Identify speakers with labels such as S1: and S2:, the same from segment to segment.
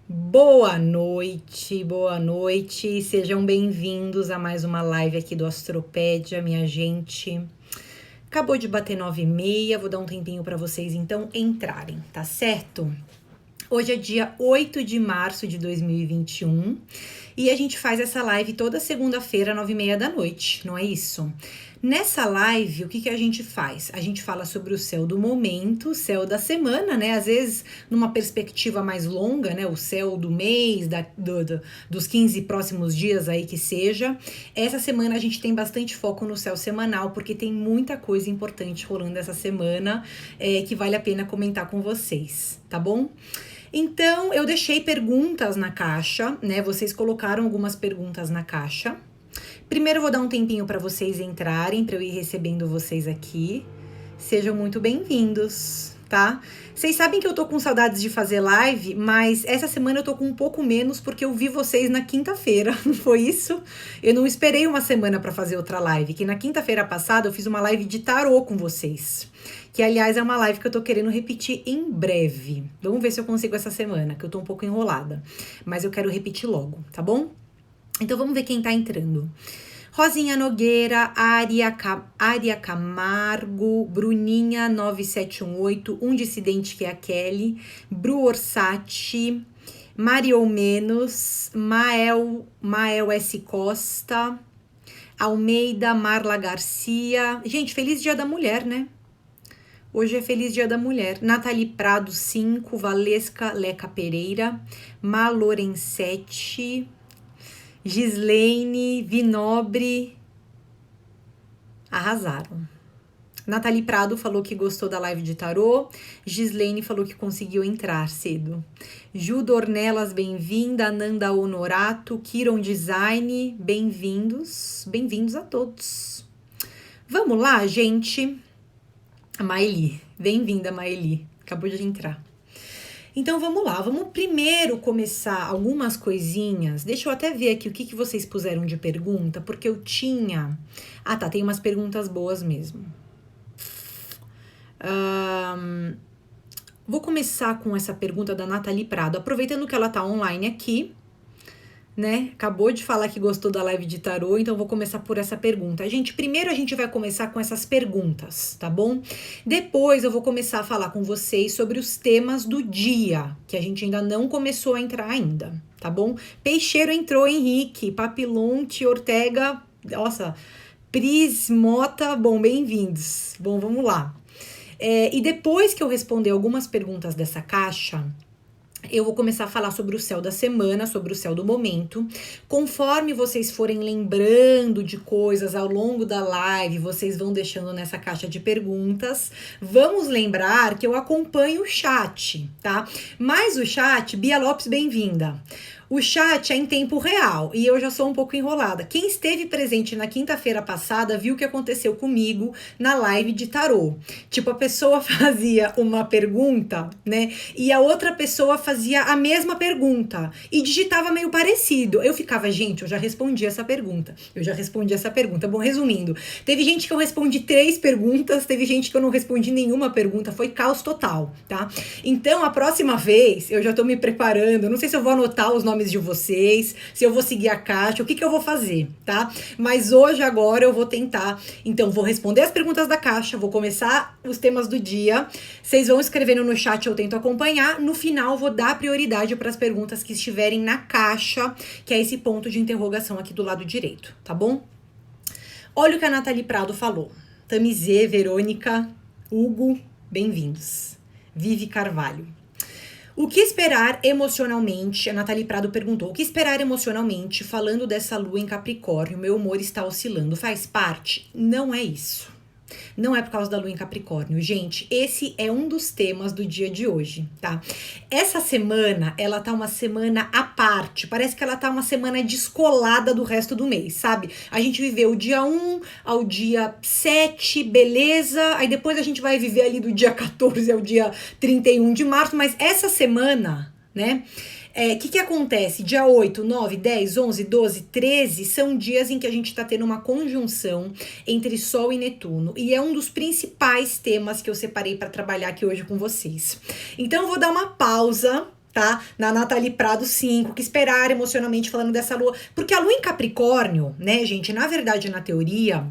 S1: Boa noite, sejam bem-vindos a mais uma live aqui do Astropédia, minha gente. Acabou de bater 9h30, vou dar um tempinho para vocês então entrarem, tá certo? Hoje é dia 8 de março de 2021 e a gente faz essa live toda segunda-feira, 9h30 da noite, não é isso? Nessa live, o que a gente faz? A gente fala sobre o céu do momento, o céu da semana, né? Às vezes, numa perspectiva mais longa, né? O céu do mês, dos 15 próximos dias aí que seja. Essa semana a gente tem bastante foco no céu semanal, porque tem muita coisa importante rolando essa semana que vale a pena comentar com vocês, tá bom? Então, eu deixei perguntas na caixa, né? Vocês colocaram algumas perguntas na caixa. Primeiro eu vou dar um tempinho para vocês entrarem, para eu ir recebendo vocês aqui. Sejam muito bem-vindos, tá? Vocês sabem que eu tô com saudades de fazer live, mas essa semana eu tô com um pouco menos porque eu vi vocês na quinta-feira, não foi isso? Eu não esperei uma semana para fazer outra live, que na quinta-feira passada eu fiz uma live de tarô com vocês. Que, aliás, é uma live que eu tô querendo repetir em breve. Vamos ver se eu consigo essa semana, que eu tô um pouco enrolada. Mas eu quero repetir logo, tá bom? Então, vamos ver quem tá entrando. Rosinha Nogueira, Ária Camargo, Bruninha 9718, um dissidente que é a Kelly, Bru Orsatti, Mariou Menos, Mael S. Costa, Almeida, Marla Garcia. Gente, feliz Dia da Mulher, né? Hoje é Feliz Dia da Mulher. Nathalie Prado 5, Valesca Leca Pereira, Ma Lorenzetti, Gislaine, Vinobre, arrasaram. Nathalie Prado falou que gostou da live de tarô. Gislaine falou que conseguiu entrar cedo. Ju Dornelas, bem-vinda. Ananda Honorato, Kiron Design, bem-vindos. Bem-vindos a todos. Vamos lá, gente. A Maeli, bem-vinda, Maeli. Acabou de entrar. Então, vamos lá. Vamos primeiro começar algumas coisinhas. Deixa eu até ver aqui o que vocês puseram de pergunta, porque eu tinha... Ah, tá, tem umas perguntas boas mesmo. Vou começar com essa pergunta da Nathalie Prado, aproveitando que ela tá online aqui, né? Acabou de falar que gostou da live de tarô, então vou começar por essa pergunta. Primeiro a gente vai começar com essas perguntas, tá bom? Depois eu vou começar a falar com vocês sobre os temas do dia, que a gente ainda não começou a entrar ainda, tá bom? Peixeiro entrou, Henrique, Papilonte, Ortega, nossa, Pris, Mota, bom, bem-vindos. Bom, vamos lá. E depois que eu responder algumas perguntas dessa caixa, eu vou começar a falar sobre o céu da semana, sobre o céu do momento. Conforme vocês forem lembrando de coisas ao longo da live, vocês vão deixando nessa caixa de perguntas. Vamos lembrar que eu acompanho o chat, tá? Mas o chat, Bia Lopes, bem-vinda. O chat é em tempo real e eu já sou um pouco enrolada. Quem esteve presente na quinta-feira passada viu o que aconteceu comigo na live de tarô. Tipo, a pessoa fazia uma pergunta, né? E a outra pessoa fazia a mesma pergunta e digitava meio parecido. Eu ficava, gente, eu já respondi essa pergunta. Bom, resumindo, teve gente que eu respondi 3 perguntas, teve gente que eu não respondi nenhuma pergunta. Foi caos total, tá? Então, a próxima vez, eu já tô me preparando. Eu não sei se eu vou anotar os nomes de vocês, se eu vou seguir a caixa, o que eu vou fazer, tá? Mas hoje, agora, eu vou tentar. Então, vou responder as perguntas da caixa, vou começar os temas do dia. Vocês vão escrevendo no chat, eu tento acompanhar. No final, vou dar prioridade para as perguntas que estiverem na caixa, que é esse ponto de interrogação aqui do lado direito, tá bom? Olha o que a Nathalie Prado falou. Tamizê, Verônica, Hugo, bem-vindos. Vivi Carvalho. O que esperar emocionalmente? A Nathalie Prado perguntou. O que esperar emocionalmente falando dessa lua em Capricórnio? Meu humor está oscilando. Faz parte? Não é isso. Não é por causa da lua em Capricórnio. Gente, esse é um dos temas do dia de hoje, tá? Essa semana, ela tá uma semana à parte. Parece que ela tá uma semana descolada do resto do mês, sabe? A gente viveu o dia 1 ao dia 7, beleza. Aí depois a gente vai viver ali do dia 14 ao dia 31 de março. Mas essa semana, né? Que acontece? Dia 8, 9, 10, 11, 12, 13 são dias em que a gente está tendo uma conjunção entre Sol e Netuno. E é um dos principais temas que eu separei para trabalhar aqui hoje com vocês. Então eu vou dar uma pausa tá? Na Nathalie Prado 5, que esperar emocionalmente falando dessa lua. Porque a lua em Capricórnio, né, gente, na verdade, na teoria,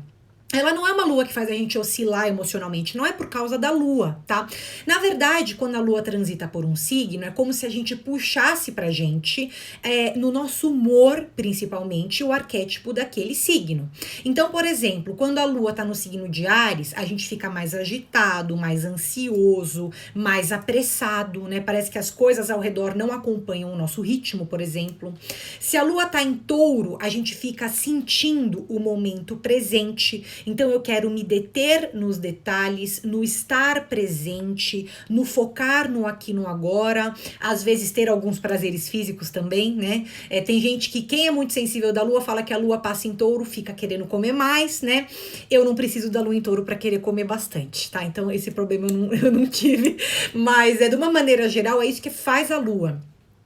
S1: ela não é uma lua que faz a gente oscilar emocionalmente, não é por causa da lua, tá? Na verdade, quando a lua transita por um signo, é como se a gente puxasse pra gente, no nosso humor, principalmente, o arquétipo daquele signo. Então, por exemplo, quando a lua tá no signo de Áries, a gente fica mais agitado, mais ansioso, mais apressado, né? Parece que as coisas ao redor não acompanham o nosso ritmo, por exemplo. Se a lua tá em Touro, a gente fica sentindo o momento presente. Então eu quero me deter nos detalhes, no estar presente, no focar no aqui e no agora, às vezes ter alguns prazeres físicos também, né? Tem gente que, quem é muito sensível da lua, fala que a lua passa em Touro, fica querendo comer mais, né? Eu não preciso da lua em Touro para querer comer bastante, tá? Então esse problema eu não tive, mas de uma maneira geral é isso que faz a lua.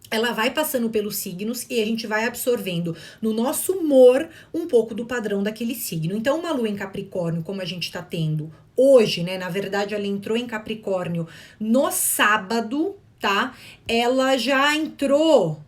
S1: Ela vai passando pelos signos e a gente vai absorvendo no nosso humor um pouco do padrão daquele signo. Então, uma lua em Capricórnio, como a gente tá tendo hoje, né? Na verdade, ela entrou em Capricórnio no sábado, tá? Ela já entrou.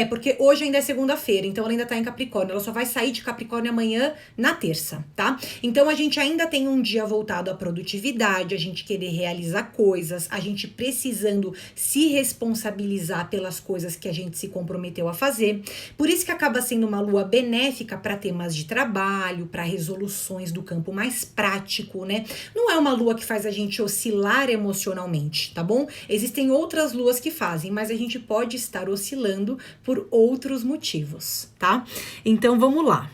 S1: Porque hoje ainda é segunda-feira, então ela ainda tá em Capricórnio. Ela só vai sair de Capricórnio amanhã na terça, tá? Então a gente ainda tem um dia voltado à produtividade, a gente querer realizar coisas, a gente precisando se responsabilizar pelas coisas que a gente se comprometeu a fazer. Por isso que acaba sendo uma lua benéfica para temas de trabalho, para resoluções do campo mais prático, né? Não é uma lua que faz a gente oscilar emocionalmente, tá bom? Existem outras luas que fazem, mas a gente pode estar oscilando por outros motivos, tá? Então vamos lá.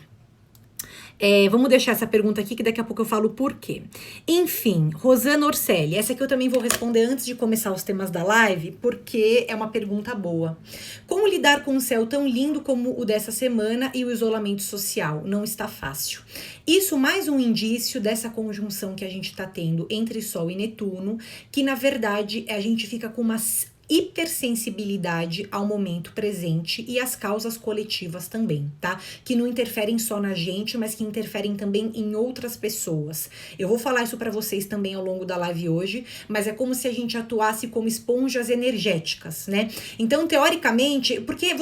S1: Vamos deixar essa pergunta aqui que daqui a pouco eu falo por quê. Enfim, Rosana Orselli, essa aqui eu também vou responder antes de começar os temas da live, porque é uma pergunta boa. Como lidar com um céu tão lindo como o dessa semana e o isolamento social? Não está fácil. Isso mais um indício dessa conjunção que a gente está tendo entre Sol e Netuno, que na verdade a gente fica com uma hipersensibilidade ao momento presente e às causas coletivas também, tá? Que não interferem só na gente, mas que interferem também em outras pessoas. Eu vou falar isso para vocês também ao longo da live hoje, mas é como se a gente atuasse como esponjas energéticas, né? Então, teoricamente, porque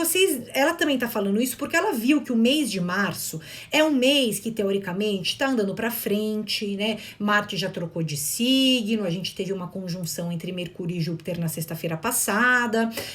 S1: ela também tá falando isso porque ela viu que o mês de março é um mês que teoricamente tá andando para frente, né? Marte já trocou de signo, a gente teve uma conjunção entre Mercúrio e Júpiter na sexta-feira passada,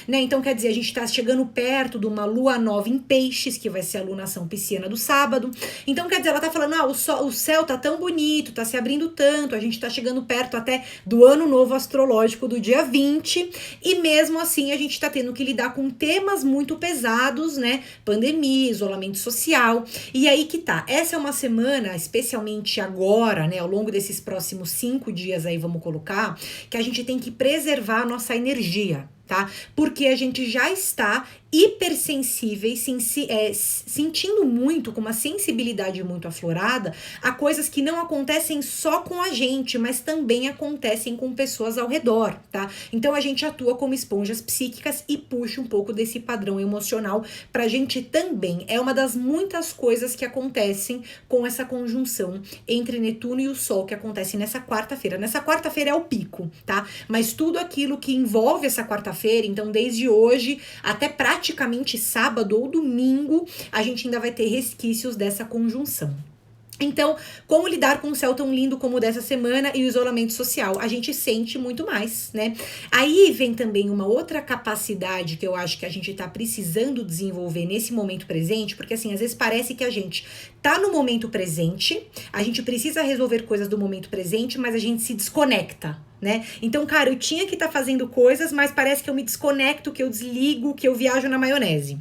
S1: né? Então, quer dizer, a gente tá chegando perto de uma lua nova em Peixes, que vai ser a lunação pisciana do sábado. Então, quer dizer, ela tá falando, o céu tá tão bonito, tá se abrindo tanto, a gente tá chegando perto até do ano novo astrológico do dia 20, e mesmo assim a gente tá tendo que lidar com temas muito pesados, né? Pandemia, isolamento social. E aí que tá, essa é uma semana, especialmente agora, né? Ao longo desses próximos 5 dias aí, vamos colocar, que a gente tem que preservar a nossa energia, tá? Porque a gente já está hipersensíveis, sentindo muito, com uma sensibilidade muito aflorada, a coisas que não acontecem só com a gente, mas também acontecem com pessoas ao redor, tá? Então a gente atua como esponjas psíquicas e puxa um pouco desse padrão emocional pra gente também. É uma das muitas coisas que acontecem com essa conjunção entre Netuno e o Sol, que acontece nessa quarta-feira. Nessa quarta-feira é o pico, tá? Mas tudo aquilo que envolve essa quarta-feira, então desde hoje até praticamente sábado ou domingo, a gente ainda vai ter resquícios dessa conjunção. Então, como lidar com um céu tão lindo como o dessa semana e o isolamento social? A gente sente muito mais, né? Aí vem também uma outra capacidade que eu acho que a gente tá precisando desenvolver nesse momento presente, porque assim, às vezes parece que a gente tá no momento presente, a gente precisa resolver coisas do momento presente, mas a gente se desconecta, né? Então, cara, eu tinha que estar fazendo coisas, mas parece que eu me desconecto, que eu desligo, que eu viajo na maionese.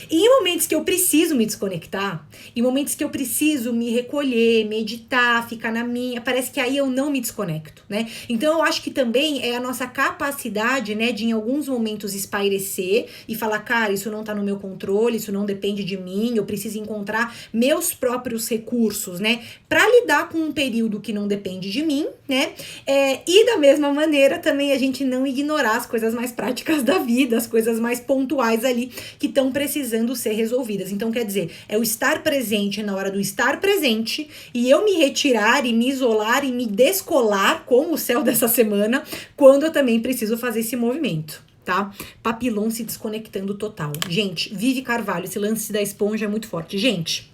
S1: E em momentos que eu preciso me desconectar, em momentos que eu preciso me recolher, meditar, ficar na minha, parece que aí eu não me desconecto, né? Então, eu acho que também é a nossa capacidade, né, de em alguns momentos espairecer e falar, cara, isso não tá no meu controle, isso não depende de mim, eu preciso encontrar meus próprios recursos, né, pra lidar com um período que não depende de mim, né? E da mesma mesma maneira, também a gente não ignorar as coisas mais práticas da vida, as coisas mais pontuais ali que estão precisando ser resolvidas. Então, quer dizer, é o estar presente na hora do estar presente e eu me retirar e me isolar e me descolar com o céu dessa semana, quando eu também preciso fazer esse movimento. Tá? Papillon se desconectando total. Gente, Vivi Carvalho, esse lance da esponja é muito forte. Gente,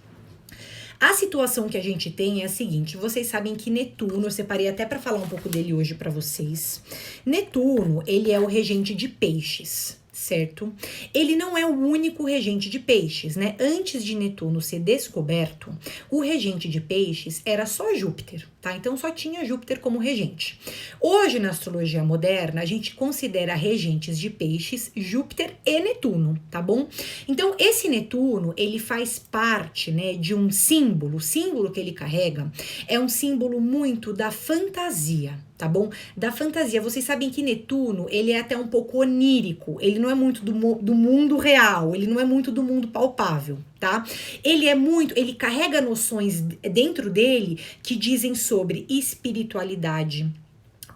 S1: a situação que a gente tem é a seguinte, vocês sabem que Netuno, eu separei até para falar um pouco dele hoje para vocês. Netuno, ele é o regente de peixes, certo? Ele não é o único regente de peixes, né? Antes de Netuno ser descoberto, o regente de peixes era só Júpiter, tá? Então só tinha Júpiter como regente. Hoje, na astrologia moderna, a gente considera regentes de peixes Júpiter e Netuno, tá bom? Então esse Netuno, ele faz parte, né, de um símbolo, o símbolo que ele carrega é um símbolo muito da fantasia, tá bom? Da fantasia. Vocês sabem que Netuno, ele é até um pouco onírico, ele não é muito do mundo real, ele não é muito do mundo palpável, tá? Ele carrega noções dentro dele que dizem sobre espiritualidade,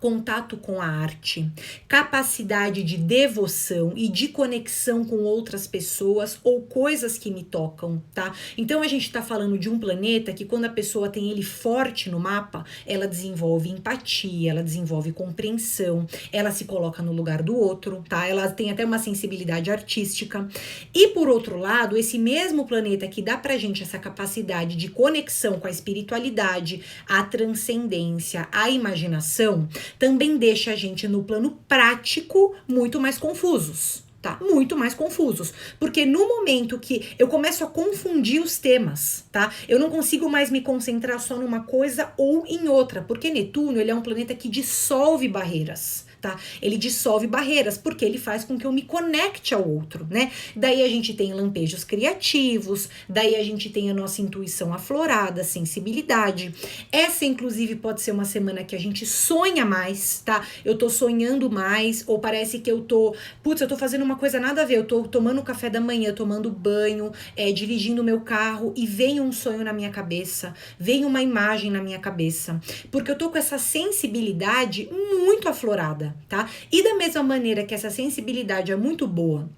S1: contato com a arte, capacidade de devoção e de conexão com outras pessoas ou coisas que me tocam, tá? Então a gente tá falando de um planeta que quando a pessoa tem ele forte no mapa, ela desenvolve empatia, ela desenvolve compreensão, ela se coloca no lugar do outro, tá? Ela tem até uma sensibilidade artística. E por outro lado, esse mesmo planeta que dá pra gente essa capacidade de conexão com a espiritualidade, a transcendência, a imaginação, também deixa a gente no plano prático muito mais confusos, tá? Muito mais confusos, porque no momento que eu começo a confundir os temas, tá? Eu não consigo mais me concentrar só numa coisa ou em outra, porque Netuno, ele é um planeta que dissolve barreiras, tá? Ele dissolve barreiras, porque ele faz com que eu me conecte ao outro, né? Daí a gente tem lampejos criativos, daí a gente tem a nossa intuição aflorada, sensibilidade. Essa, inclusive, pode ser uma semana que a gente sonha mais, tá? Eu tô sonhando mais, ou parece que eu tô fazendo uma coisa nada a ver, eu tô tomando café da manhã, tomando banho, dirigindo o meu carro, e vem um sonho na minha cabeça, vem uma imagem na minha cabeça, porque eu tô com essa sensibilidade muito aflorada, tá? E da mesma maneira que essa sensibilidade é muito boa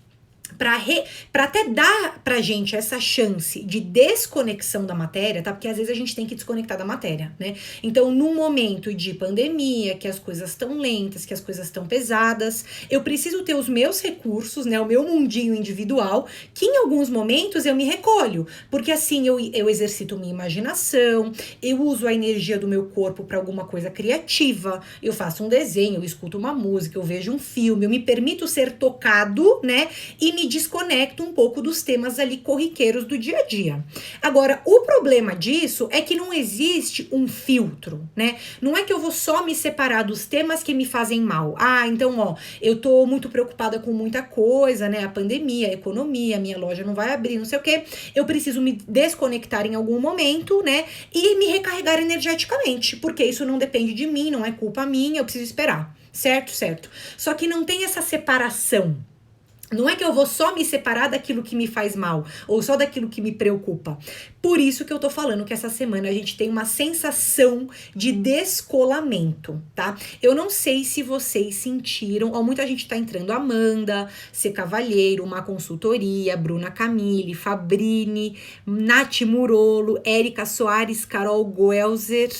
S1: para até dar pra gente essa chance de desconexão da matéria, tá? Porque às vezes a gente tem que desconectar da matéria, né? Então, num momento de pandemia, que as coisas estão lentas, que as coisas estão pesadas, eu preciso ter os meus recursos, né? O meu mundinho individual, que em alguns momentos eu me recolho, porque assim eu exercito minha imaginação, eu uso a energia do meu corpo para alguma coisa criativa, eu faço um desenho, eu escuto uma música, eu vejo um filme, eu me permito ser tocado, né? E me desconecto um pouco dos temas ali corriqueiros do dia a dia. Agora, o problema disso é que não existe um filtro, né? Não é que eu vou só me separar dos temas que me fazem mal. Ah, então, ó, eu tô muito preocupada com muita coisa, né? A pandemia, a economia, a minha loja não vai abrir, não sei o quê. Eu preciso me desconectar em algum momento, né? E me recarregar energeticamente, porque isso não depende de mim, não é culpa minha, eu preciso esperar. Certo, certo. Só que não tem essa separação. Não é que eu vou só me separar daquilo que me faz mal, ou só daquilo que me preocupa. Por isso que eu tô falando que essa semana a gente tem uma sensação de descolamento, tá? Eu não sei se vocês sentiram, ó, muita gente tá entrando, Amanda, C. Cavalheiro, Uma Consultoria, Bruna Camille, Fabrini, Nath Murolo, Érica Soares, Carol Goelzer,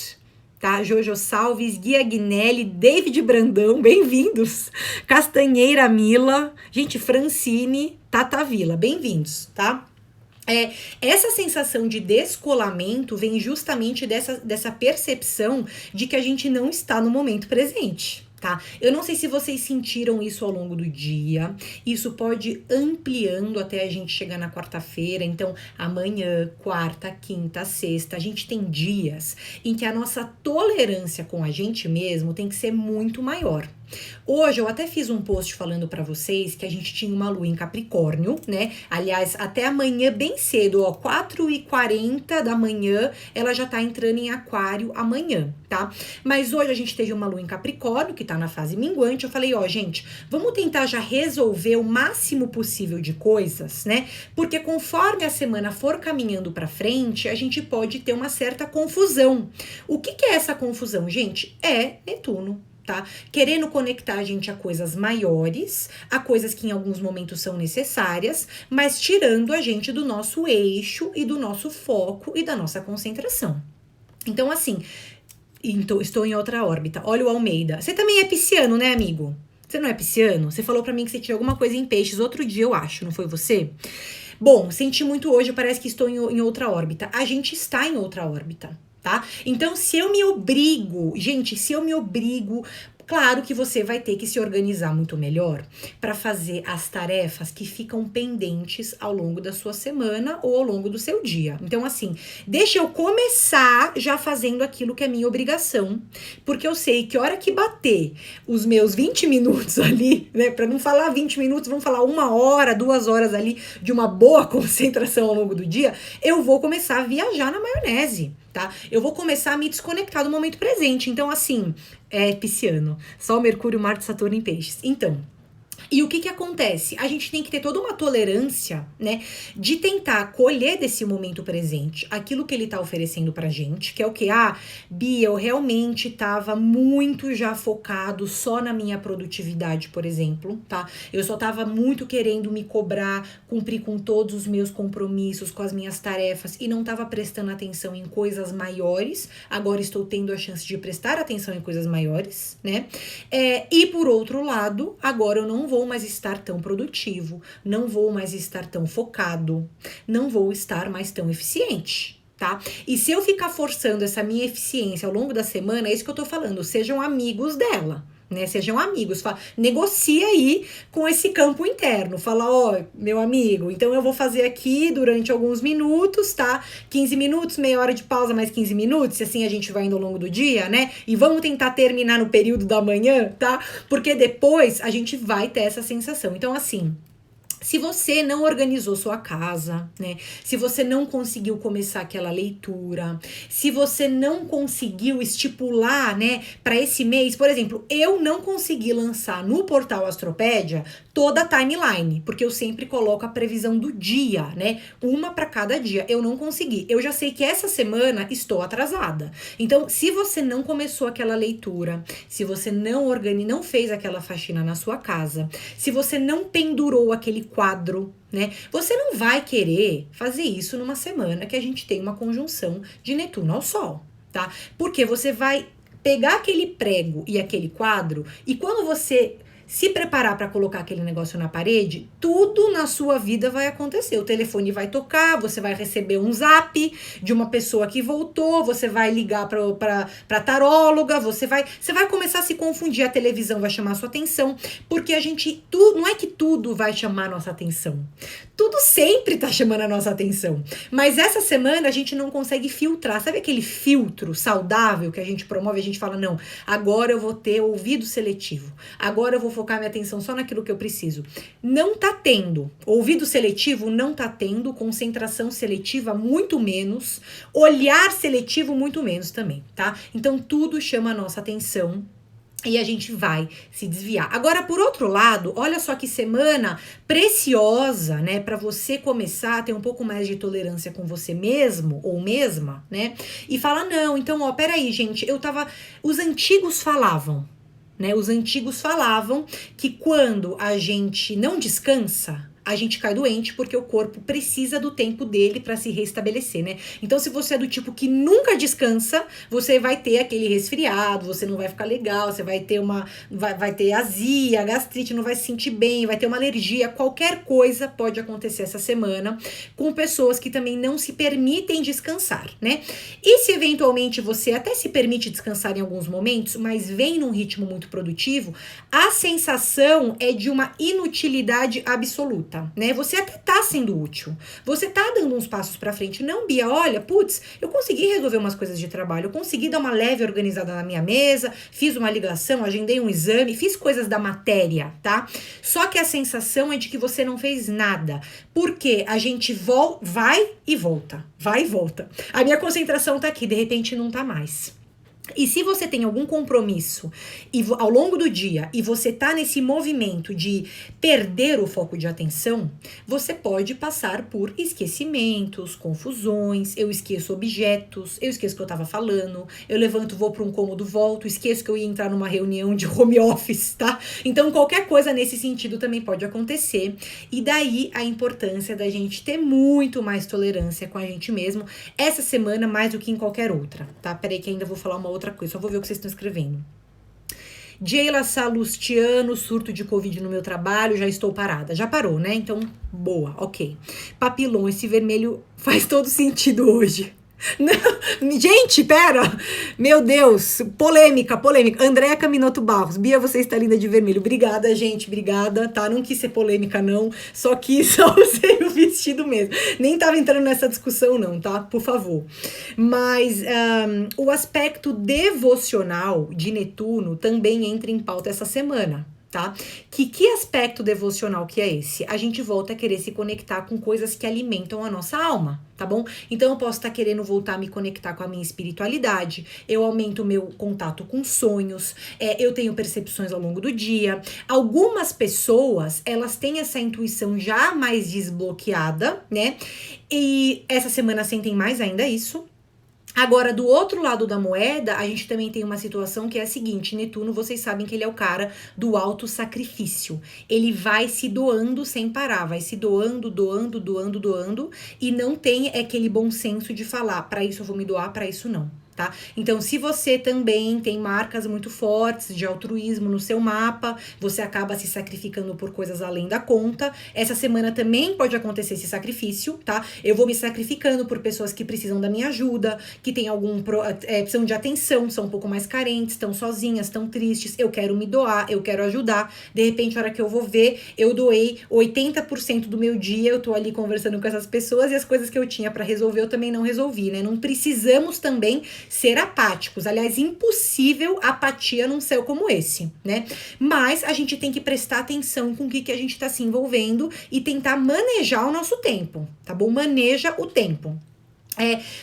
S1: tá? Jojo Salves, Guia Agnelli, David Brandão, bem-vindos. Castanheira Mila, gente, Francine, Tata Vila, bem-vindos, tá? Essa sensação de descolamento vem justamente dessa percepção de que a gente não está no momento presente. Tá? Eu não sei se vocês sentiram isso ao longo do dia, isso pode ir ampliando até a gente chegar na quarta-feira, então amanhã, quarta, quinta, sexta, a gente tem dias em que a nossa tolerância com a gente mesmo tem que ser muito maior. Hoje eu até fiz um post falando pra vocês que a gente tinha uma lua em Capricórnio, né? Aliás, até amanhã bem cedo, ó, 4h40 da manhã, ela já tá entrando em Aquário amanhã, tá? Mas hoje a gente teve uma lua em Capricórnio, que tá na fase minguante. Eu falei, ó, gente, vamos tentar já resolver o máximo possível de coisas, né? Porque conforme a semana for caminhando pra frente, a gente pode ter uma certa confusão. O que é essa confusão, gente? É Netuno. tá? Querendo conectar a gente a coisas maiores, a coisas que em alguns momentos são necessárias, mas tirando a gente do nosso eixo e do nosso foco e da nossa concentração. Então, assim, estou em outra órbita. Olha o Almeida. Você também é pisciano, né, amigo? Você não é pisciano? Você falou pra mim que você tinha alguma coisa em peixes outro dia, eu acho, não foi você? Bom, senti muito hoje, parece que estou em outra órbita. A gente está em outra órbita, tá? Então, se eu me obrigo, gente, se eu me obrigo, claro que você vai ter que se organizar muito melhor para fazer as tarefas que ficam pendentes ao longo da sua semana ou ao longo do seu dia. Então, assim, deixa eu começar já fazendo aquilo que é minha obrigação, porque eu sei que a hora que bater os meus 20 minutos ali, né, para não falar 20 minutos, vamos falar 1 hora, 2 horas ali de uma boa concentração ao longo do dia, eu vou começar a viajar na maionese, tá? Eu vou começar a me desconectar do momento presente. Então, assim, pisciano. Sol, Mercúrio, Marte, Saturno em peixes. Então, e o que acontece? A gente tem que ter toda uma tolerância, né, de tentar colher desse momento presente aquilo que ele tá oferecendo pra gente, que é o que? Bia, eu realmente tava muito já focado só na minha produtividade, por exemplo, tá? Eu só tava muito querendo me cobrar, cumprir com todos os meus compromissos, com as minhas tarefas e não tava prestando atenção em coisas maiores. Agora estou tendo a chance de prestar atenção em coisas maiores, né? E por outro lado, agora eu não vou mais estar tão produtivo, não vou mais estar tão focado, não vou estar mais tão eficiente, tá? E se eu ficar forçando essa minha eficiência ao longo da semana, é isso que eu tô falando, sejam amigos dela, né? Sejam amigos, negocia aí com esse campo interno, fala, meu amigo, então eu vou fazer aqui durante alguns minutos, tá? 15 minutos, meia hora de pausa, mais 15 minutos, e assim a gente vai indo ao longo do dia, né? E vamos tentar terminar no período da manhã, tá? Porque depois a gente vai ter essa sensação. Então, assim, se você não organizou sua casa, né? Se você não conseguiu começar aquela leitura, se você não conseguiu estipular, né, para esse mês, por exemplo, eu não consegui lançar no portal Astropédia toda a timeline, porque eu sempre coloco a previsão do dia, né? Uma para cada dia. Eu não consegui. Eu já sei que essa semana estou atrasada. Então, se você não começou aquela leitura, se você não fez aquela faxina na sua casa, se você não pendurou aquele quadro, né? Você não vai querer fazer isso numa semana que a gente tem uma conjunção de Netuno ao Sol, tá? Porque você vai pegar aquele prego e aquele quadro e quando você se preparar para colocar aquele negócio na parede, tudo na sua vida vai acontecer. O telefone vai tocar, você vai receber um zap de uma pessoa que voltou, você vai ligar para taróloga, você vai começar a se confundir, a televisão vai chamar a sua atenção, porque não é que tudo vai chamar a nossa atenção. Tudo sempre tá chamando a nossa atenção. Mas essa semana a gente não consegue filtrar. Sabe aquele filtro saudável que a gente promove? A gente fala, não, agora eu vou ter ouvido seletivo. Agora eu vou focar minha atenção só naquilo que eu preciso. Não tá tendo. Ouvido seletivo não tá tendo. Concentração seletiva muito menos. Olhar seletivo muito menos também, tá? Então tudo chama a nossa atenção. E a gente vai se desviar. Agora, por outro lado, olha só que semana preciosa, né? Para você começar a ter um pouco mais de tolerância com você mesmo ou mesma, né? E falar, não, então, peraí, gente, os antigos falavam, né? Os antigos falavam que quando a gente não descansa, a gente cai doente porque o corpo precisa do tempo dele para se restabelecer, né? Então, se você é do tipo que nunca descansa, você vai ter aquele resfriado, você não vai ficar legal, você vai ter vai ter azia, gastrite, não vai se sentir bem, vai ter uma alergia, qualquer coisa pode acontecer essa semana com pessoas que também não se permitem descansar, né? E se eventualmente você até se permite descansar em alguns momentos, mas vem num ritmo muito produtivo, a sensação é de uma inutilidade absoluta. Né? Você até tá sendo útil, você tá dando uns passos pra frente. Não, Bia, olha, putz, eu consegui resolver umas coisas de trabalho, eu consegui dar uma leve organizada na minha mesa, fiz uma ligação, agendei um exame, fiz coisas da matéria, tá? Só que a sensação é de que você não fez nada, porque a gente vai e volta, vai e volta. A minha concentração tá aqui, de repente não tá mais. E se você tem algum compromisso ao longo do dia e você tá nesse movimento de perder o foco de atenção, você pode passar por esquecimentos, confusões, eu esqueço objetos, eu esqueço o que eu tava falando, eu levanto, vou para um cômodo, volto, esqueço que eu ia entrar numa reunião de home office, tá? Então qualquer coisa nesse sentido também pode acontecer. E daí a importância da gente ter muito mais tolerância com a gente mesmo, essa semana mais do que em qualquer outra, tá? Peraí que ainda vou falar uma outra coisa, só vou ver o que vocês estão escrevendo. Jeila Salustiano, surto de Covid no meu trabalho, já estou parada. Já parou, né? Então, boa, ok. Papilon, esse vermelho faz todo sentido hoje. Não, gente, pera! Meu Deus, polêmica. Andréa Caminoto Barros, Bia, você está linda de vermelho. Obrigada, gente, obrigada, tá? Não quis ser polêmica, não. Só usei o vestido mesmo. Nem tava entrando nessa discussão, não, tá? Por favor. Mas o aspecto devocional de Netuno também entra em pauta essa semana. Tá? Que aspecto devocional que é esse? A gente volta a querer se conectar com coisas que alimentam a nossa alma, tá bom? Então eu posso estar querendo voltar a me conectar com a minha espiritualidade, eu aumento o meu contato com sonhos, eu tenho percepções ao longo do dia. Algumas pessoas, elas têm essa intuição já mais desbloqueada, né? E essa semana sentem mais ainda isso. Agora, do outro lado da moeda, a gente também tem uma situação que é a seguinte: Netuno, vocês sabem que ele é o cara do autossacrifício. Ele vai se doando sem parar, vai se doando, e não tem aquele bom senso de falar, para isso eu vou me doar, para isso não. Tá? Então, se você também tem marcas muito fortes de altruísmo no seu mapa, você acaba se sacrificando por coisas além da conta. Essa semana também pode acontecer esse sacrifício, tá? Eu vou me sacrificando por pessoas que precisam da minha ajuda, que tem precisam de atenção, são um pouco mais carentes, estão sozinhas, estão tristes. Eu quero me doar, eu quero ajudar. De repente, a hora que eu vou ver, eu doei 80% do meu dia, eu tô ali conversando com essas pessoas e as coisas que eu tinha para resolver eu também não resolvi, né? Não precisamos também ser apáticos. Aliás, impossível apatia num céu como esse, né? Mas a gente tem que prestar atenção com o que a gente tá se envolvendo e tentar manejar o nosso tempo, tá bom? Maneja o tempo.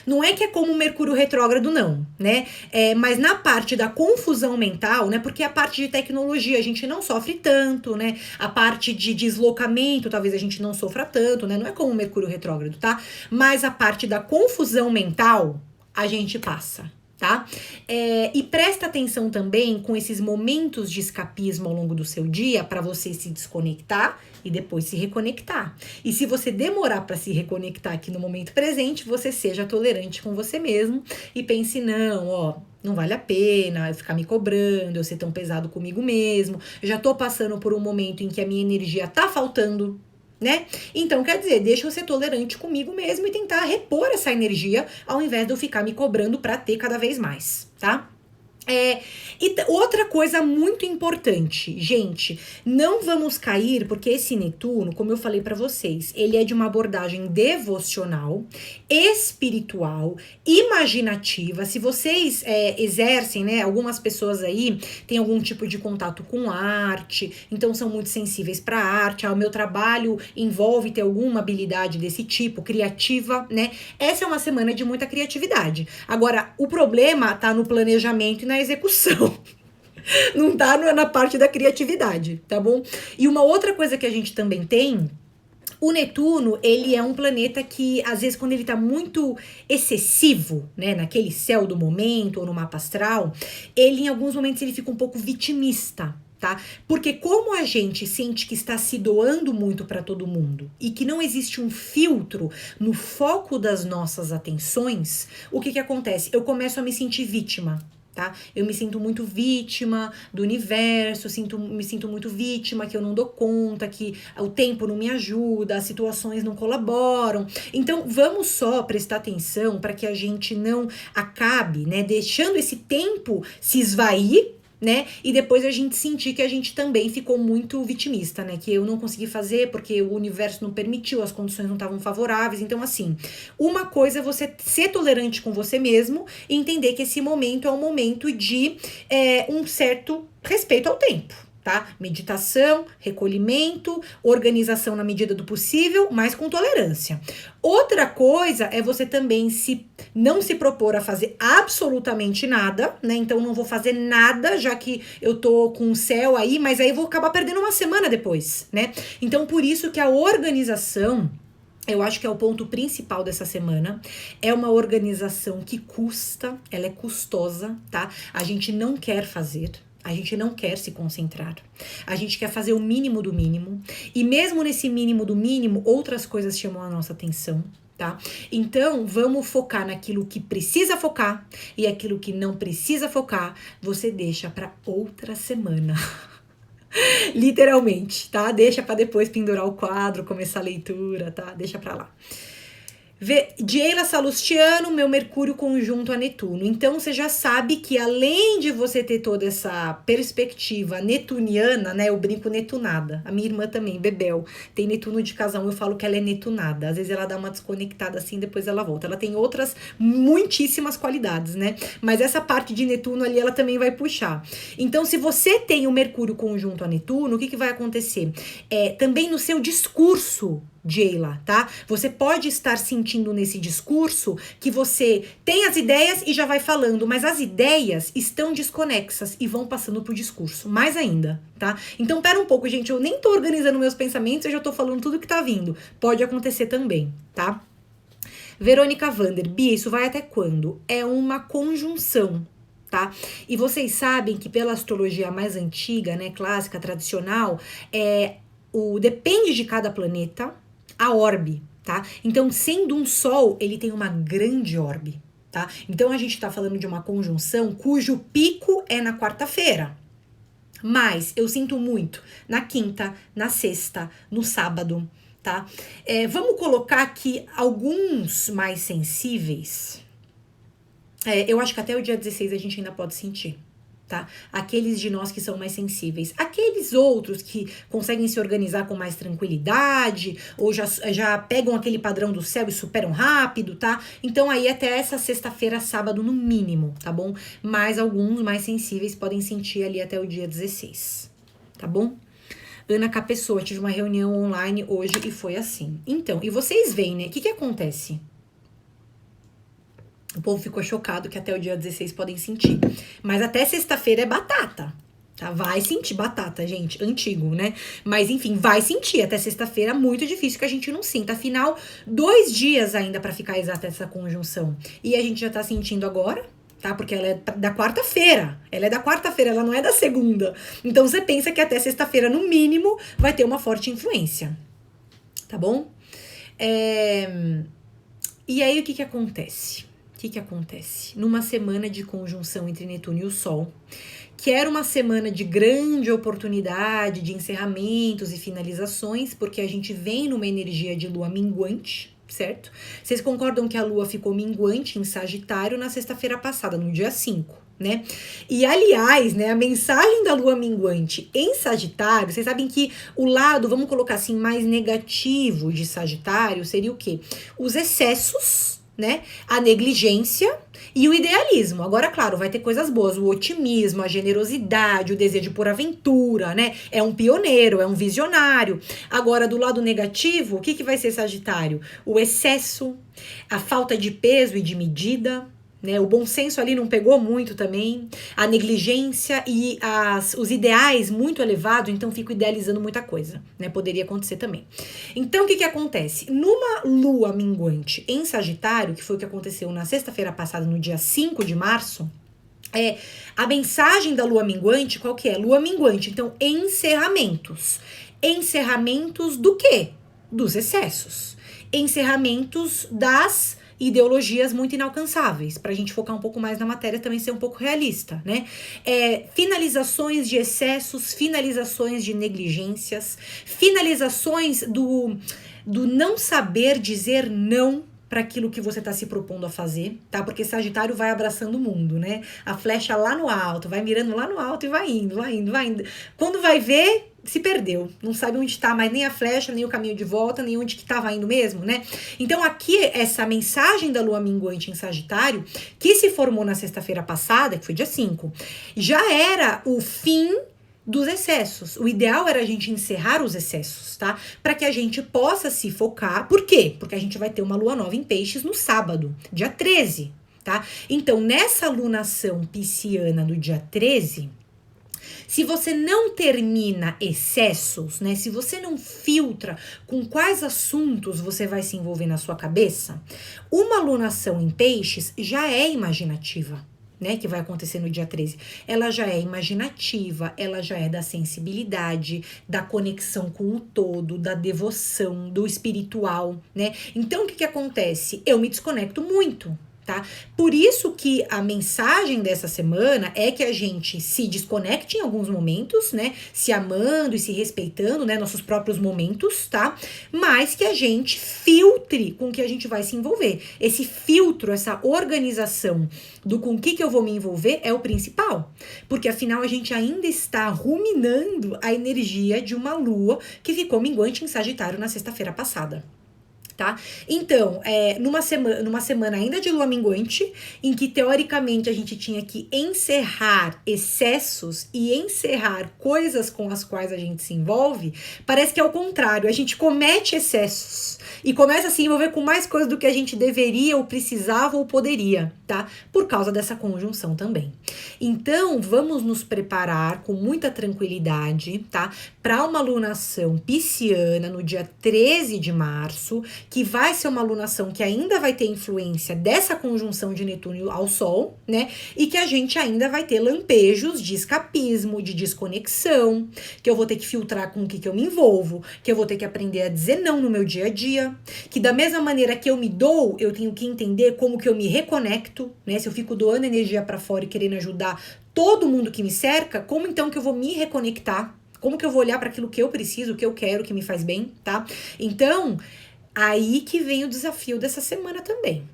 S1: Não é que é como o Mercúrio retrógrado, não, né? Mas na parte da confusão mental, né? Porque a parte de tecnologia a gente não sofre tanto, né? A parte de deslocamento talvez a gente não sofra tanto, né? Não é como o Mercúrio retrógrado, tá? Mas a parte da confusão mental a gente passa, tá? E presta atenção também com esses momentos de escapismo ao longo do seu dia para você se desconectar e depois se reconectar. E se você demorar para se reconectar aqui no momento presente, você seja tolerante com você mesmo e pense, não vale a pena eu ficar me cobrando, eu ser tão pesado comigo mesmo, eu já tô passando por um momento em que a minha energia tá faltando, né? Então, quer dizer, deixa eu ser tolerante comigo mesmo e tentar repor essa energia ao invés de eu ficar me cobrando para ter cada vez mais, tá? E outra coisa muito importante, gente, não vamos cair, porque esse Netuno, como eu falei pra vocês, ele é de uma abordagem devocional, espiritual, imaginativa. Se vocês exercem, né, algumas pessoas aí têm algum tipo de contato com arte, então são muito sensíveis pra arte, o meu trabalho envolve ter alguma habilidade desse tipo, criativa, né? Essa é uma semana de muita criatividade. Agora, o problema tá no planejamento e na execução. Não tá na parte da criatividade, tá bom? E uma outra coisa que a gente também tem, o Netuno, ele é um planeta que, às vezes, quando ele tá muito excessivo, né, naquele céu do momento ou no mapa astral, ele, em alguns momentos, ele fica um pouco vitimista, tá? Porque como a gente sente que está se doando muito para todo mundo e que não existe um filtro no foco das nossas atenções, o que acontece? Eu começo a me sentir vítima, tá? Eu me sinto muito vítima do universo, me sinto muito vítima que eu não dou conta, que o tempo não me ajuda, as situações não colaboram. Então, vamos só prestar atenção para que a gente não acabe, né, deixando esse tempo se esvair, né? E depois a gente sentir que a gente também ficou muito vitimista, né? Que eu não consegui fazer porque o universo não permitiu, as condições não estavam favoráveis. Então, assim, uma coisa é você ser tolerante com você mesmo e entender que esse momento é um momento de um certo respeito ao tempo, tá? Meditação, recolhimento, organização na medida do possível, mas com tolerância. Outra coisa é você também não se propor a fazer absolutamente nada, né? Então não vou fazer nada, já que eu tô com o céu aí, mas aí vou acabar perdendo uma semana depois, né? Então por isso que a organização, eu acho que é o ponto principal dessa semana. É uma organização que custa, ela é custosa, tá? A gente não quer fazer. A gente não quer se concentrar. A gente quer fazer o mínimo do mínimo. E mesmo nesse mínimo do mínimo, outras coisas chamam a nossa atenção, tá? Então, vamos focar naquilo que precisa focar. E aquilo que não precisa focar, você deixa para outra semana. Literalmente, tá? Deixa para depois pendurar o quadro, começar a leitura, tá? Deixa para lá. Dieila Salustiano, meu Mercúrio conjunto a Netuno. Então, você já sabe que além de você ter toda essa perspectiva netuniana, né? Eu brinco netunada. A minha irmã também, Bebel, tem Netuno de casal. Eu falo que ela é netunada. Às vezes ela dá uma desconectada assim, depois ela volta. Ela tem outras muitíssimas qualidades, né? Mas essa parte de Netuno ali, ela também vai puxar. Então, se você tem o Mercúrio conjunto a Netuno, o que vai acontecer? Também no seu discurso, Dieila, tá? Você pode estar sentindo nesse discurso que você tem as ideias e já vai falando, mas as ideias estão desconexas e vão passando pro discurso, mais ainda, tá? Então, pera um pouco, gente, eu nem tô organizando meus pensamentos, eu já tô falando tudo que tá vindo. Pode acontecer também, tá? Verônica Vander, Bia, isso vai até quando? É uma conjunção, tá? E vocês sabem que pela astrologia mais antiga, né, clássica, tradicional, depende de cada planeta, a orbe, tá? Então, sendo um sol, ele tem uma grande orbe, tá? Então, a gente tá falando de uma conjunção cujo pico é na quarta-feira. Mas eu sinto muito na quinta, na sexta, no sábado, tá? Vamos colocar aqui alguns mais sensíveis. Eu acho que até o dia 16 a gente ainda pode sentir. Tá? Aqueles de nós que são mais sensíveis. Aqueles outros que conseguem se organizar com mais tranquilidade, ou já pegam aquele padrão do céu e superam rápido, tá? Então aí até essa sexta-feira, sábado no mínimo, tá bom? Mas alguns mais sensíveis podem sentir ali até o dia 16, tá bom? Ana K. Pessoa, tive uma reunião online hoje e foi assim. Então, e vocês veem, né? O que acontece? O povo ficou chocado que até o dia 16 podem sentir. Mas até sexta-feira é batata, tá? Vai sentir batata, gente. Antigo, né? Mas, enfim, vai sentir. Até sexta-feira, muito difícil que a gente não sinta. Afinal, 2 dias ainda pra ficar exata essa conjunção. E a gente já tá sentindo agora, tá? Porque ela é da quarta-feira. Ela é da quarta-feira, ela não é da segunda. Então, você pensa que até sexta-feira, no mínimo, vai ter uma forte influência. Tá bom? E aí, o que acontece? O que acontece? Numa semana de conjunção entre Netuno e o Sol, que era uma semana de grande oportunidade, de encerramentos e finalizações, porque a gente vem numa energia de lua minguante, certo? Vocês concordam que a lua ficou minguante em Sagitário na sexta-feira passada, no dia 5, né? E, aliás, né, a mensagem da lua minguante em Sagitário, vocês sabem que o lado, vamos colocar assim, mais negativo de Sagitário seria o quê? Os excessos, né? A negligência e o idealismo. Agora, claro, vai ter coisas boas, o otimismo, a generosidade, o desejo por aventura, né? É um pioneiro, é um visionário. Agora, do lado negativo, o que vai ser Sagitário? O excesso, a falta de peso e de medida, né? O bom senso ali não pegou muito também, a negligência e os ideais muito elevados, então fico idealizando muita coisa, né? Poderia acontecer também. Então, o que acontece? Numa lua minguante em Sagitário, que foi o que aconteceu na sexta-feira passada, no dia 5 de março, a mensagem da lua minguante, qual que é? Lua minguante, então, encerramentos. Encerramentos do quê? Dos excessos. Encerramentos das ideologias muito inalcançáveis, pra gente focar um pouco mais na matéria, também ser um pouco realista, né? Finalizações de excessos, finalizações de negligências, finalizações do não saber dizer não para aquilo que você tá se propondo a fazer, tá? Porque Sagitário vai abraçando o mundo, né? A flecha lá no alto, vai mirando lá no alto e vai indo, vai indo, vai indo. Quando vai ver, se perdeu. Não sabe onde tá mais nem a flecha, nem o caminho de volta, nem onde que tava indo mesmo, né? Então aqui, essa mensagem da lua minguante em Sagitário, que se formou na sexta-feira passada, que foi dia 5, já era o fim dos excessos. O ideal era a gente encerrar os excessos, tá? Para que a gente possa se focar. Por quê? Porque a gente vai ter uma lua nova em Peixes no sábado, dia 13, tá? Então, nessa lunação pisciana do dia 13, se você não termina excessos, né? Se você não filtra com quais assuntos você vai se envolver na sua cabeça, uma lunação em Peixes já é imaginativa. Né, que vai acontecer no dia 13, ela já é imaginativa, ela já é da sensibilidade, da conexão com o todo, da devoção, do espiritual, né? Então, o que acontece? Eu me desconecto muito, tá? Por isso que a mensagem dessa semana é que a gente se desconecte em alguns momentos, né? Se amando e se respeitando, né? Nossos próprios momentos, tá? Mas que a gente filtre com o que a gente vai se envolver. Esse filtro, essa organização do com o que eu vou me envolver é o principal. Porque afinal a gente ainda está ruminando a energia de uma lua que ficou minguante em Sagitário na sexta-feira passada. Tá? Então, numa semana ainda de lua minguante, em que teoricamente a gente tinha que encerrar excessos e encerrar coisas com as quais a gente se envolve, parece que é o contrário, a gente comete excessos e começa a se envolver com mais coisas do que a gente deveria ou precisava ou poderia, tá? Por causa dessa conjunção também. Então, vamos nos preparar com muita tranquilidade, tá? Para uma lunação pisciana no dia 13 de março, que vai ser uma lunação que ainda vai ter influência dessa conjunção de Netuno ao Sol, né? E que a gente ainda vai ter lampejos de escapismo, de desconexão, que eu vou ter que filtrar com o que eu me envolvo, que eu vou ter que aprender a dizer não no meu dia a dia, que da mesma maneira que eu me dou, eu tenho que entender como que eu me reconecto, né? Se eu fico doando energia para fora e querendo ajudar todo mundo que me cerca, como então que eu vou me reconectar? Como que eu vou olhar para aquilo que eu preciso, que eu quero, que me faz bem, tá? Então, aí que vem o desafio dessa semana também.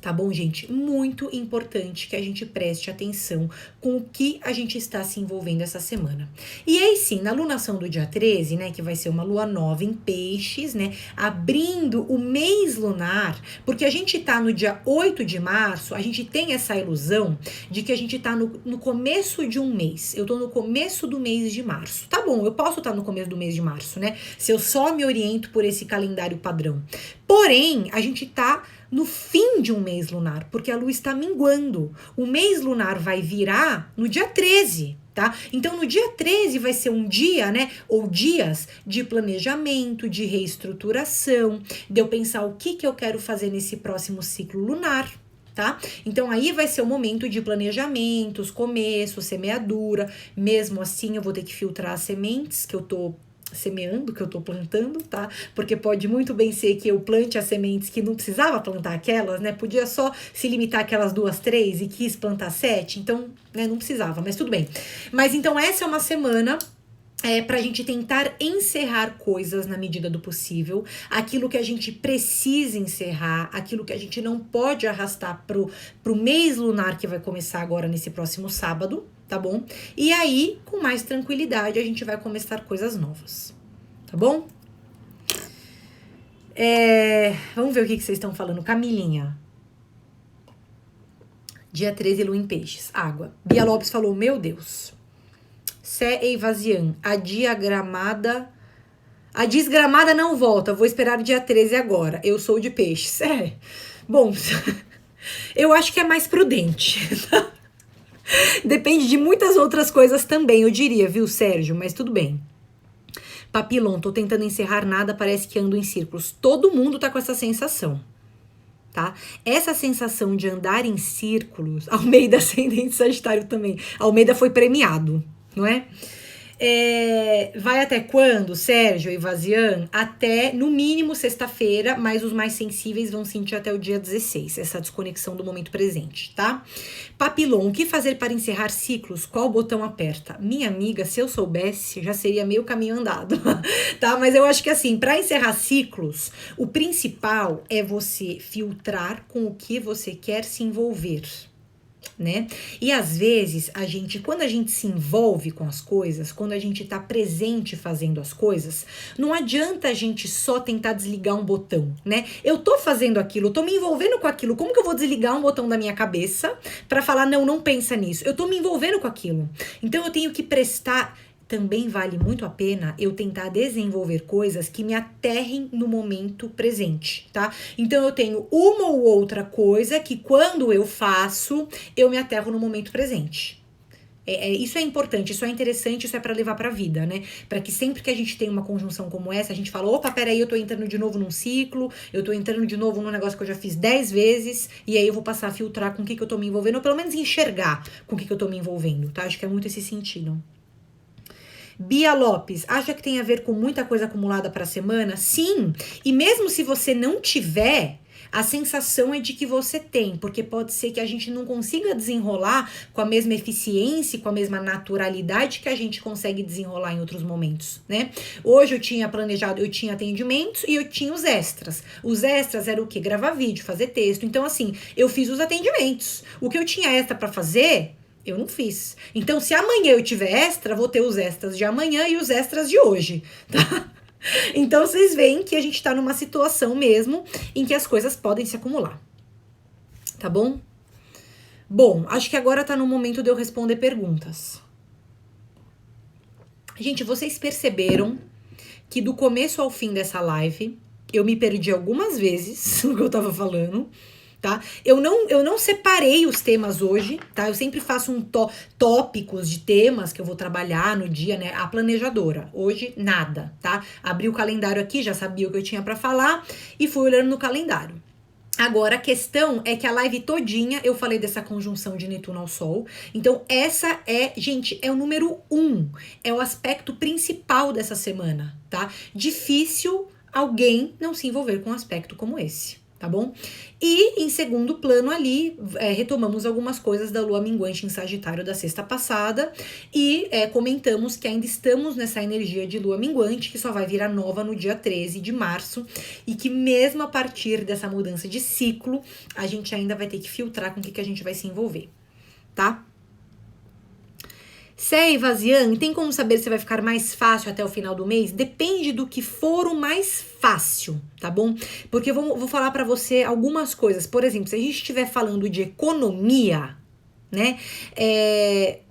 S1: Tá bom, gente? Muito importante que a gente preste atenção com o que a gente está se envolvendo essa semana. E aí sim, na lunação do dia 13, né, que vai ser uma lua nova em Peixes, né, abrindo o mês lunar, porque a gente tá no dia 8 de março, a gente tem essa ilusão de que a gente tá no começo de um mês. Eu tô no começo do mês de março. Tá bom, eu posso estar no começo do mês de março, né, se eu só me oriento por esse calendário padrão. Porém, a gente tá no fim de um mês lunar, porque a lua está minguando. O mês lunar vai virar no dia 13, tá? Então, no dia 13 vai ser um dia, né, ou dias de planejamento, de reestruturação, de eu pensar o que eu quero fazer nesse próximo ciclo lunar, tá? Então, aí vai ser o momento de planejamentos, começo, semeadura. Mesmo assim, eu vou ter que filtrar as sementes que eu tô semeando, que eu tô plantando, tá? Porque pode muito bem ser que eu plante as sementes que não precisava plantar aquelas, né? Podia só se limitar aquelas 2, 3 e quis plantar 7, então, né, não precisava, mas tudo bem. Mas então essa é uma semana pra gente tentar encerrar coisas na medida do possível, aquilo que a gente precisa encerrar, aquilo que a gente não pode arrastar pro mês lunar que vai começar agora nesse próximo sábado, tá bom? E aí, com mais tranquilidade, a gente vai começar coisas novas, tá bom? Vamos ver o que vocês estão falando. Camilinha. Dia 13, lua em Peixes. Água. Bia Lopes falou, meu Deus. Sé Eivazian, a desgramada não volta, vou esperar o dia 13 agora, eu sou de Peixes. Bom, eu acho que é mais prudente, tá? Depende de muitas outras coisas também, eu diria, viu, Sérgio, mas tudo bem. Papilon, tô tentando encerrar nada, parece que ando em círculos. Todo mundo tá com essa sensação, tá? Essa sensação de andar em círculos, Almeida ascendente Sagitário também, Almeida foi premiado, não é? Vai até quando, Sérgio e Vazian? Até, no mínimo, sexta-feira, mas os mais sensíveis vão sentir até o dia 16, essa desconexão do momento presente, tá? Papilon, o que fazer para encerrar ciclos? Qual botão aperta? Minha amiga, se eu soubesse, já seria meio caminho andado, tá? Mas eu acho que assim, para encerrar ciclos, o principal é você filtrar com o que você quer se envolver, né? E às vezes quando a gente se envolve com as coisas, quando a gente tá presente fazendo as coisas, não adianta a gente só tentar desligar um botão, né? Eu tô fazendo aquilo, eu tô me envolvendo com aquilo, como que eu vou desligar um botão da minha cabeça pra falar, não pensa nisso? Eu tô me envolvendo com aquilo. Então eu tenho que prestar. Também vale muito a pena eu tentar desenvolver coisas que me aterrem no momento presente, tá? Então eu tenho uma ou outra coisa que quando eu faço, eu me aterro no momento presente. Isso é importante, isso é interessante, isso é para levar para a vida, né? Para que sempre que a gente tem uma conjunção como essa, a gente fala, opa, peraí, eu tô entrando de novo num ciclo, eu tô entrando de novo num negócio que eu já fiz 10 vezes, e aí eu vou passar a filtrar com o que eu tô me envolvendo, ou pelo menos enxergar com o que eu tô me envolvendo, tá? Acho que é muito esse sentido. Bia Lopes, acha que tem a ver com muita coisa acumulada para a semana? Sim, e mesmo se você não tiver, a sensação é de que você tem, porque pode ser que a gente não consiga desenrolar com a mesma eficiência, com a mesma naturalidade que a gente consegue desenrolar em outros momentos, né? Hoje eu tinha planejado, eu tinha atendimentos e eu tinha os extras. Os extras era o quê? Gravar vídeo, fazer texto. Então, assim, eu fiz os atendimentos. O que eu tinha extra para fazer, eu não fiz. Então, se amanhã eu tiver extra, vou ter os extras de amanhã e os extras de hoje, tá? Então, vocês veem que a gente tá numa situação mesmo em que as coisas podem se acumular. Tá bom? Bom, acho que agora tá no momento de eu responder perguntas. Gente, vocês perceberam que do começo ao fim dessa live, eu me perdi algumas vezes no que eu tava falando. Tá? Eu não separei os temas hoje, tá? Eu sempre faço tópicos de temas que eu vou trabalhar no dia, né? A planejadora. Hoje, nada, tá? Abri o calendário aqui, já sabia o que eu tinha pra falar e fui olhando no calendário. Agora, a questão é que a live todinha eu falei dessa conjunção de Netuno ao Sol. Então, essa gente, é o número 1. É o aspecto principal dessa semana, tá? Difícil alguém não se envolver com um aspecto como esse. Tá bom? E em segundo plano ali, retomamos algumas coisas da lua minguante em Sagitário da sexta passada e comentamos que ainda estamos nessa energia de lua minguante, que só vai virar nova no dia 13 de março e que mesmo a partir dessa mudança de ciclo, a gente ainda vai ter que filtrar com o que a gente vai se envolver, tá? Sei, Vaziane, tem como saber se vai ficar mais fácil até o final do mês? Depende do que for o mais fácil, tá bom? Porque eu vou falar pra você algumas coisas. Por exemplo, se a gente estiver falando de economia, né?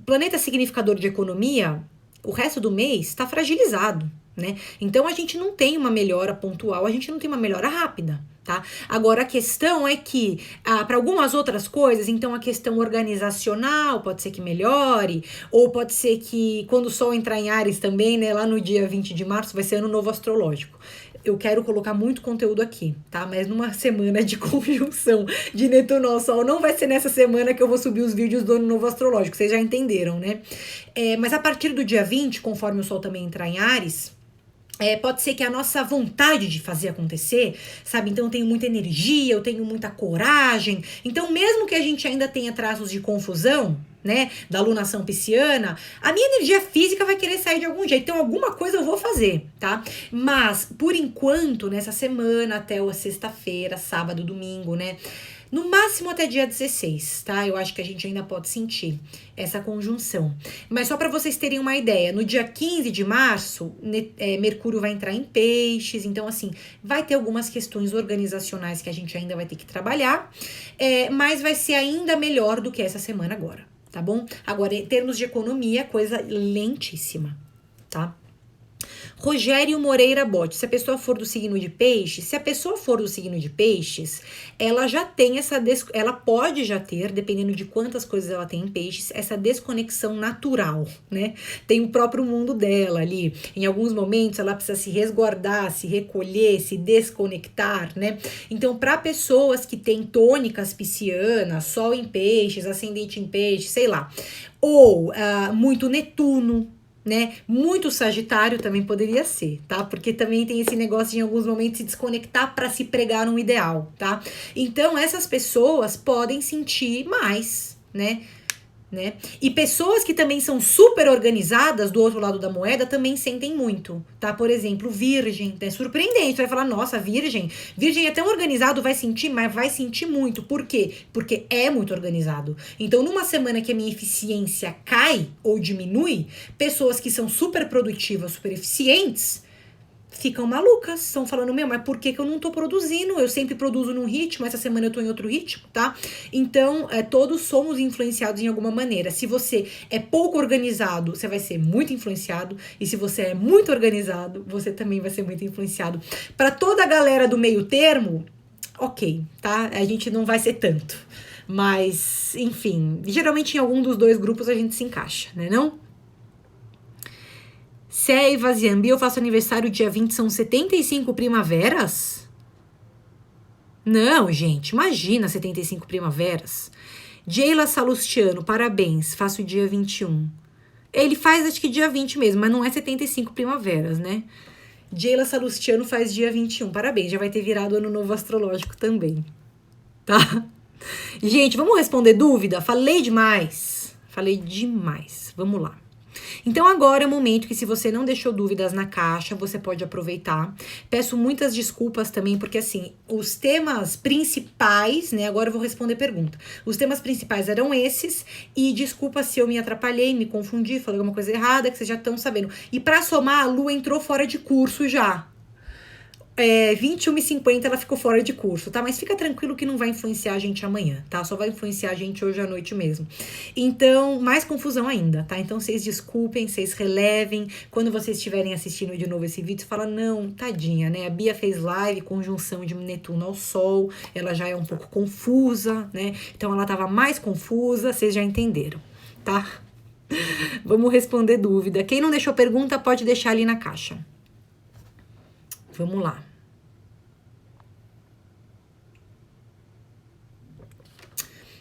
S1: Planeta significador de economia, o resto do mês tá fragilizado, né? Então a gente não tem uma melhora pontual, a gente não tem uma melhora rápida. Tá? Agora a questão é que para algumas outras coisas, então a questão organizacional pode ser que melhore, ou pode ser que quando o Sol entrar em Áries também, né, lá no dia 20 de março vai ser ano novo astrológico. Eu quero colocar muito conteúdo aqui, tá? Mas numa semana de conjunção de Netuno ao Sol, não vai ser nessa semana que eu vou subir os vídeos do ano novo astrológico, vocês já entenderam, né? Mas a partir do dia 20, conforme o Sol também entrar em Áries, pode ser que a nossa vontade de fazer acontecer, sabe? Então eu tenho muita energia, eu tenho muita coragem. Então mesmo que a gente ainda tenha traços de confusão, né, da alunação pisciana, a minha energia física vai querer sair de algum jeito. Então alguma coisa eu vou fazer, tá? Mas por enquanto, nessa semana, até a sexta-feira, sábado, domingo, né? No máximo até dia 16, tá? Eu acho que a gente ainda pode sentir essa conjunção. Mas só para vocês terem uma ideia, no dia 15 de março, Mercúrio vai entrar em Peixes. Então, assim, vai ter algumas questões organizacionais que a gente ainda vai ter que trabalhar. Mas vai ser ainda melhor do que essa semana agora, tá bom? Agora, em termos de economia, coisa lentíssima, tá? Rogério Moreira Botti, se a pessoa for do signo de peixes, ela já tem ela pode já ter, dependendo de quantas coisas ela tem em peixes, essa desconexão natural, né? Tem o próprio mundo dela ali. Em alguns momentos ela precisa se resguardar, se recolher, se desconectar, né? Então, para pessoas que têm tônicas piscianas, sol em peixes, ascendente em peixes, sei lá, ou muito Netuno, né? Muito Sagitário também poderia ser, tá? Porque também tem esse negócio de em alguns momentos se desconectar para se pregar um ideal, tá? Então essas pessoas podem sentir mais, né? né? E pessoas que também são super organizadas do outro lado da moeda também sentem muito, tá? Por exemplo, virgem, é surpreendente, você vai falar, nossa, virgem é tão organizado, vai sentir, mas vai sentir muito. Por quê? Porque é muito organizado. Então, numa semana que a minha eficiência cai ou diminui, pessoas que são super produtivas, super eficientes, ficam malucas, estão falando, meu, mas por que eu não tô produzindo? Eu sempre produzo num ritmo, essa semana eu tô em outro ritmo, tá? Então, todos somos influenciados em alguma maneira. Se você é pouco organizado, você vai ser muito influenciado, e se você é muito organizado, você também vai ser muito influenciado. Para toda a galera do meio termo, ok, tá? A gente não vai ser tanto. Mas, enfim, geralmente em algum dos dois grupos a gente se encaixa, né, não? Sé e Vaziambi, eu faço aniversário dia 20, são 75 primaveras? Não, gente, imagina 75 primaveras. Jeila Salustiano, parabéns, faço dia 21. Ele faz acho que dia 20 mesmo, mas não é 75 primaveras, né? Jeila Salustiano faz dia 21, parabéns, já vai ter virado ano novo astrológico também, tá? Gente, vamos responder dúvida? Falei demais, vamos lá. Então agora é o momento que, se você não deixou dúvidas na caixa, você pode aproveitar. Peço muitas desculpas também, porque assim, os temas principais, né? Agora eu vou responder pergunta. Os temas principais eram esses, e desculpa se eu me atrapalhei, me confundi, falei alguma coisa errada, que vocês já estão sabendo. E pra somar, a Lu entrou fora de curso já. 21h50 ela ficou fora de curso, tá? Mas fica tranquilo que não vai influenciar a gente amanhã, tá? Só vai influenciar a gente hoje à noite mesmo. Então, mais confusão ainda, tá? Então, vocês desculpem, vocês relevem. Quando vocês estiverem assistindo de novo esse vídeo, fala, não, tadinha, né? A Bia fez live, conjunção de Netuno ao Sol, ela já é um pouco confusa, né? Então, ela tava mais confusa, vocês já entenderam, tá? Vamos responder dúvida. Quem não deixou pergunta, pode deixar ali na caixa. Vamos lá.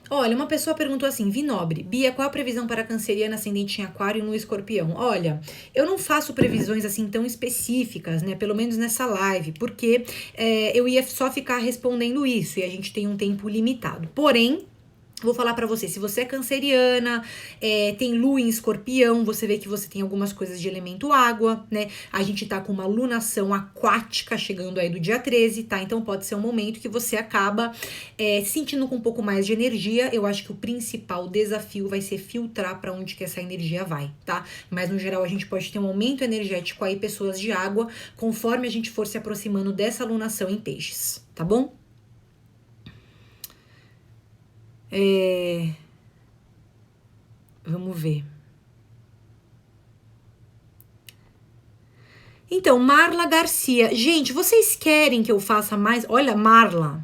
S1: Olha, uma pessoa perguntou assim, Vinobre, Bia, qual a previsão para canceriana ascendente em aquário no escorpião? Olha, eu não faço previsões assim tão específicas, né, pelo menos nessa live, porque eu ia só ficar respondendo isso e a gente tem um tempo limitado. Porém, vou falar pra você, se você é canceriana, tem lua em escorpião, você vê que você tem algumas coisas de elemento água, né? A gente tá com uma lunação aquática chegando aí do dia 13, tá? Então pode ser um momento que você acaba sentindo com um pouco mais de energia. Eu acho que o principal desafio vai ser filtrar pra onde que essa energia vai, tá? Mas no geral a gente pode ter um aumento energético aí, pessoas de água, conforme a gente for se aproximando dessa lunação em peixes, tá bom? Vamos ver. Então, Marla Garcia. Gente, vocês querem que eu faça mais? Olha, Marla,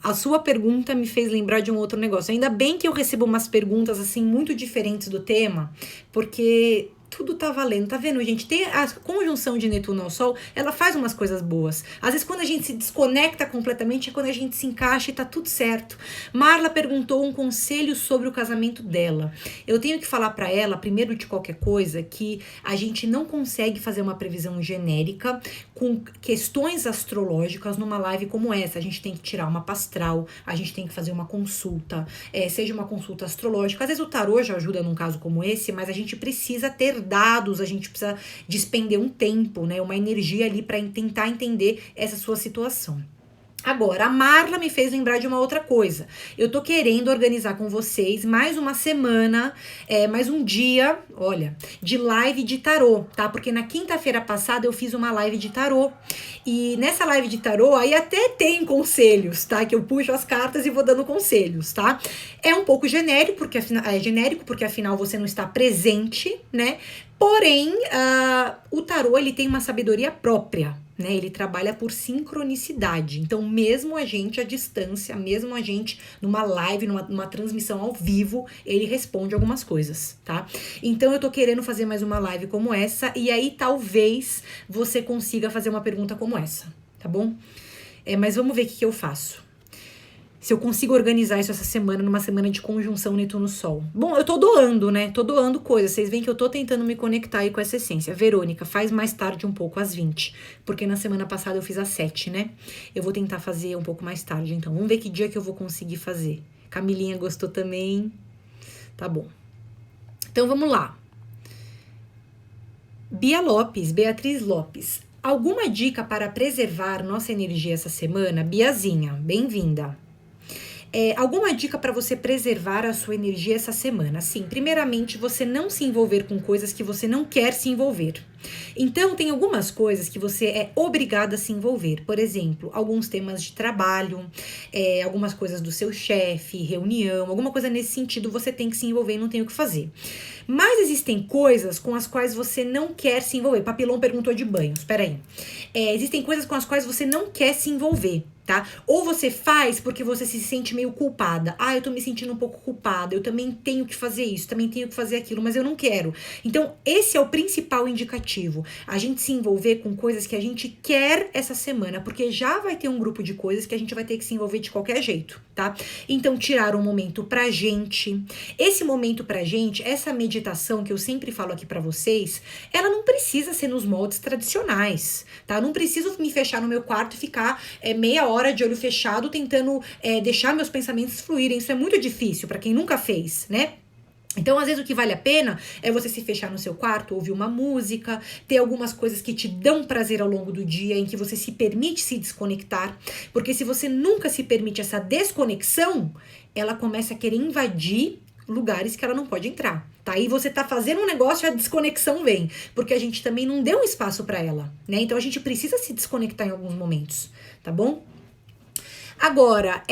S1: a sua pergunta me fez lembrar de um outro negócio. Ainda bem que eu recebo umas perguntas, assim, muito diferentes do tema, porque tudo tá valendo, tá vendo, gente? Tem a conjunção de Netuno ao Sol, ela faz umas coisas boas. Às vezes, quando a gente se desconecta completamente, é quando a gente se encaixa e tá tudo certo. Marla perguntou um conselho sobre o casamento dela. Eu tenho que falar pra ela, primeiro de qualquer coisa, que a gente não consegue fazer uma previsão genérica com questões astrológicas numa live como essa. A gente tem que tirar uma pastral, a gente tem que fazer uma consulta, seja uma consulta astrológica. Às vezes o tarô já ajuda num caso como esse, mas a gente precisa ter dados, a gente precisa despender um tempo, né, uma energia ali para tentar entender essa sua situação. Agora, a Marla me fez lembrar de uma outra coisa. Eu tô querendo organizar com vocês mais uma semana, mais um dia, olha, de live de tarô, tá? Porque na quinta-feira passada eu fiz uma live de tarô. E nessa live de tarô, aí até tem conselhos, tá? Que eu puxo as cartas e vou dando conselhos, tá? É um pouco genérico, porque afinal você não está presente, né? Porém, o tarô, ele tem uma sabedoria própria, né? Ele trabalha por sincronicidade. Então, mesmo a gente à distância, mesmo a gente numa live, numa transmissão ao vivo, ele responde algumas coisas, tá? Então, eu tô querendo fazer mais uma live como essa, e aí talvez você consiga fazer uma pergunta como essa, tá bom? Mas vamos ver o que eu faço. Se eu consigo organizar isso essa semana, numa semana de conjunção Netuno-Sol. Bom, eu tô doando, né? Tô doando coisas. Vocês veem que eu tô tentando me conectar aí com essa essência. Verônica, faz mais tarde um pouco, às 20. Porque na semana passada eu fiz às 7, né? Eu vou tentar fazer um pouco mais tarde, então. Vamos ver que dia que eu vou conseguir fazer. Camilinha gostou também. Tá bom. Então vamos lá. Beatriz Lopes. Alguma dica para preservar nossa energia essa semana? Biazinha, bem-vinda. Alguma dica para você preservar a sua energia essa semana? Sim, primeiramente, você não se envolver com coisas que você não quer se envolver. Então, tem algumas coisas que você é obrigada a se envolver. Por exemplo, alguns temas de trabalho, algumas coisas do seu chefe, reunião, alguma coisa nesse sentido você tem que se envolver e não tem o que fazer. Mas existem coisas com as quais você não quer se envolver. Papilão perguntou de banhos, peraí. Existem coisas com as quais você não quer se envolver, tá? Ou você faz porque você se sente meio culpada. Eu tô me sentindo um pouco culpada, eu também tenho que fazer isso, também tenho que fazer aquilo, mas eu não quero. Então, esse é o principal indicativo. A gente se envolver com coisas que a gente quer essa semana, porque já vai ter um grupo de coisas que a gente vai ter que se envolver de qualquer jeito, tá? Então, tirar um momento pra gente. Esse momento pra gente, essa meditação que eu sempre falo aqui pra vocês, ela não precisa ser nos moldes tradicionais, tá? Eu não preciso me fechar no meu quarto e ficar meia hora de olho fechado tentando deixar meus pensamentos fluírem. Isso é muito difícil pra quem nunca fez, né? Então, às vezes, o que vale a pena é você se fechar no seu quarto, ouvir uma música, ter algumas coisas que te dão prazer ao longo do dia, em que você se permite se desconectar. Porque se você nunca se permite essa desconexão, ela começa a querer invadir lugares que ela não pode entrar, tá? Aí você tá fazendo um negócio e a desconexão vem, porque a gente também não deu espaço para ela, né? Então, a gente precisa se desconectar em alguns momentos, tá bom? Agora,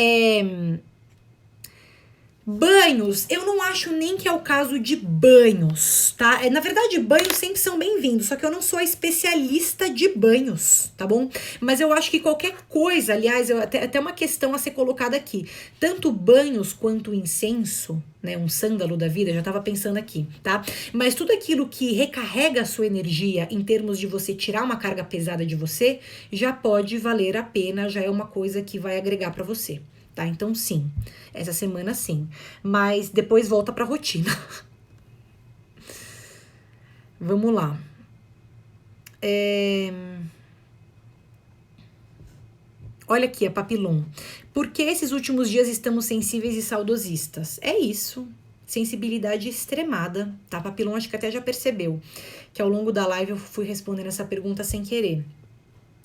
S1: banhos, eu não acho nem que é o caso de banhos, tá? Na verdade, banhos sempre são bem-vindos, só que eu não sou a especialista de banhos, tá bom? Mas eu acho que qualquer coisa, aliás, até uma questão a ser colocada aqui. Tanto banhos quanto incenso, né? Um sândalo da vida, já tava pensando aqui, tá? Mas tudo aquilo que recarrega a sua energia em termos de você tirar uma carga pesada de você, já pode valer a pena, já é uma coisa que vai agregar pra você. Tá? Então, sim. Essa semana, sim. Mas depois volta pra rotina. Vamos lá. Olha aqui, a Papilon. Por que esses últimos dias estamos sensíveis e saudosistas? É isso. Sensibilidade extremada, tá? Papilon acho que até já percebeu que ao longo da live eu fui respondendo essa pergunta sem querer.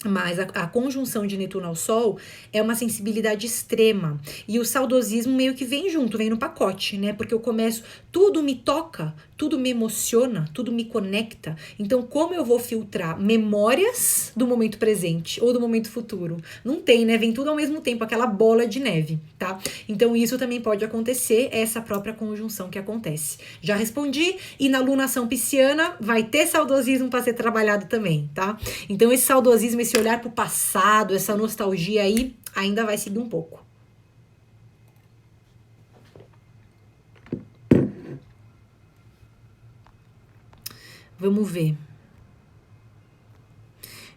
S1: Mas a conjunção de Netuno ao Sol é uma sensibilidade extrema. E o saudosismo meio que vem junto, vem no pacote, né? Porque eu começo, tudo me toca, tudo me emociona, tudo me conecta. Então, como eu vou filtrar memórias do momento presente ou do momento futuro? Não tem, né? Vem tudo ao mesmo tempo, aquela bola de neve, tá? Então, isso também pode acontecer, essa própria conjunção que acontece. Já respondi, e na lunação pisciana vai ter saudosismo para ser trabalhado também, tá? Então, esse saudosismo, esse olhar pro passado, essa nostalgia aí, ainda vai seguir um pouco. Vamos ver.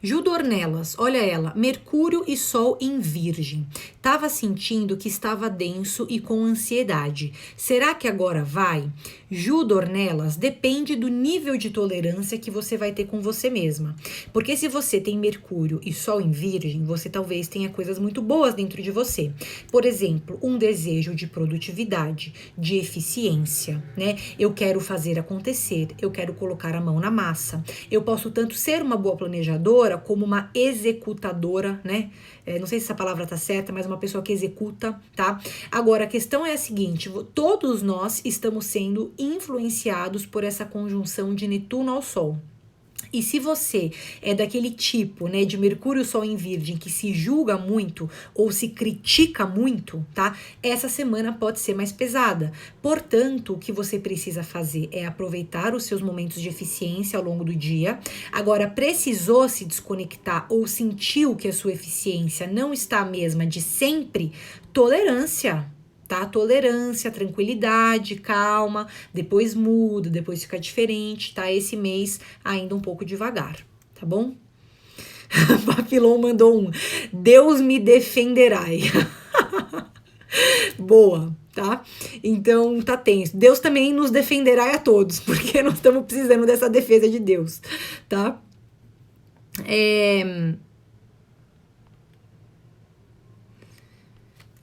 S1: Ju Dornelas, olha ela, Mercúrio e Sol em Virgem. Tava sentindo que estava denso e com ansiedade. Será que agora vai? Ju Dornelas, depende do nível de tolerância que você vai ter com você mesma. Porque se você tem Mercúrio e Sol em Virgem, você talvez tenha coisas muito boas dentro de você. Por exemplo, um desejo de produtividade, de eficiência, né? Eu quero fazer acontecer, eu quero colocar a mão na massa. Eu posso tanto ser uma boa planejadora como uma executadora, né? Não sei se essa palavra tá certa, mas uma pessoa que executa, tá? Agora, a questão é a seguinte, todos nós estamos sendo influenciados por essa conjunção de Netuno ao Sol. E se você é daquele tipo, né, de Mercúrio Sol em Virgem, que se julga muito ou se critica muito, tá? Essa semana pode ser mais pesada. Portanto, o que você precisa fazer é aproveitar os seus momentos de eficiência ao longo do dia. Agora, precisou se desconectar ou sentiu que a sua eficiência não está a mesma de sempre, tolerância. Tá? Tolerância, tranquilidade, calma, depois muda, depois fica diferente, tá? Esse mês ainda um pouco devagar, tá bom? Papilon mandou um, Deus me defenderai. Boa, tá? Então tá tenso. Deus também nos defenderá a todos, porque nós estamos precisando dessa defesa de Deus, tá?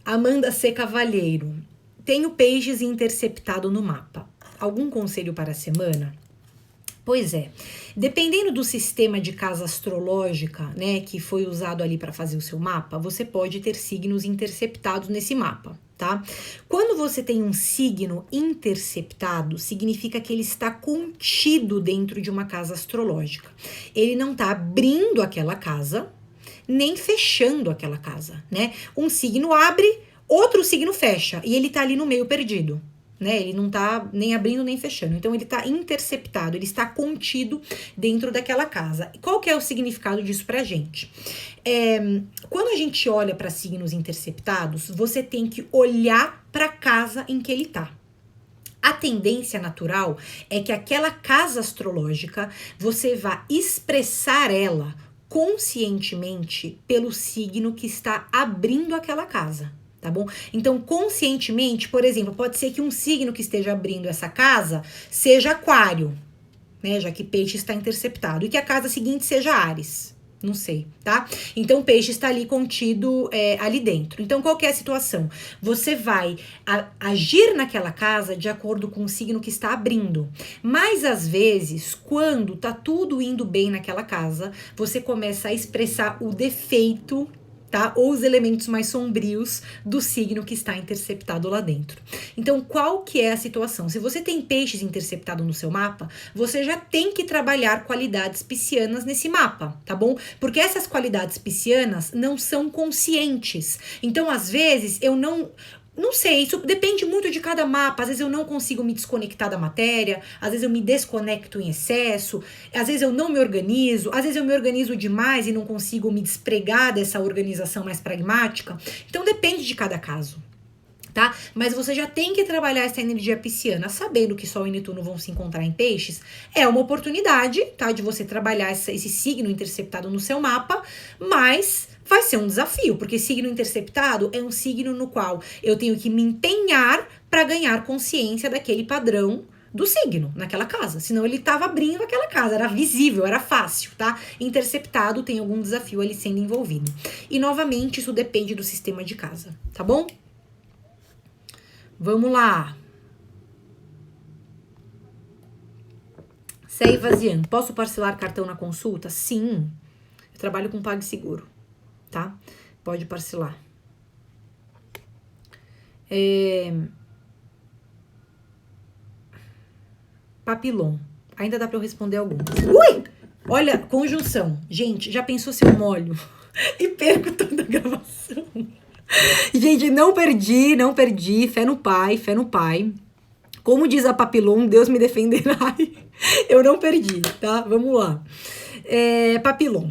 S1: Amanda C. Cavalheiro. tenho peixes interceptado no mapa. Algum conselho para a semana? Pois é, dependendo do sistema de casa astrológica, né, que foi usado ali para fazer o seu mapa, você pode ter signos interceptados nesse mapa, tá? Quando você tem um signo interceptado, significa que ele está contido dentro de uma casa astrológica. Ele não está abrindo aquela casa, nem fechando aquela casa, né? Um signo abre, outro signo fecha, e ele tá ali no meio perdido. Né? Ele não tá nem abrindo nem fechando. Então ele tá interceptado, ele está contido dentro daquela casa. Qual que é o significado disso pra gente? Quando a gente olha para signos interceptados, você tem que olhar para a casa em que ele tá. A tendência natural é que aquela casa astrológica, você vá expressar ela conscientemente pelo signo que está abrindo aquela casa. Tá bom? Então, conscientemente, por exemplo, pode ser que um signo que esteja abrindo essa casa seja Aquário, né? Já que Peixe está interceptado, e que a casa seguinte seja Áries. Não sei, tá? Então, Peixe está ali contido ali dentro. Então, qual que é a situação? Você vai agir naquela casa de acordo com o signo que está abrindo. Mas, às vezes, quando tá tudo indo bem naquela casa, você começa a expressar o defeito, tá? Ou os elementos mais sombrios do signo que está interceptado lá dentro. Então, qual que é a situação? Se você tem peixes interceptado no seu mapa, você já tem que trabalhar qualidades piscianas nesse mapa, tá bom? Porque essas qualidades piscianas não são conscientes. Então, às vezes, eu não sei, isso depende muito de cada mapa. Às vezes eu não consigo me desconectar da matéria, às vezes eu me desconecto em excesso, às vezes eu não me organizo, às vezes eu me organizo demais e não consigo me despregar dessa organização mais pragmática. Então depende de cada caso, tá? Mas você já tem que trabalhar essa energia pisciana, sabendo que Sol e Netuno vão se encontrar em Peixes. É uma oportunidade, tá? De você trabalhar esse signo interceptado no seu mapa, mas vai ser um desafio, porque signo interceptado é um signo no qual eu tenho que me empenhar para ganhar consciência daquele padrão do signo naquela casa. Senão ele estava abrindo aquela casa, era visível, era fácil, tá? Interceptado tem algum desafio ali sendo envolvido. E novamente, isso depende do sistema de casa, tá bom? Vamos lá. Sé Vazian, posso parcelar cartão na consulta? Sim. Eu trabalho com PagSeguro, tá? Pode parcelar. Papilon. Ainda dá para eu responder algumas. Ui! Olha, conjunção. Gente, já pensou se eu molho e perco toda a gravação? Gente, não perdi. Fé no pai. Como diz a Papilon, Deus me defenderá. Eu não perdi, tá? Vamos lá. Papilon.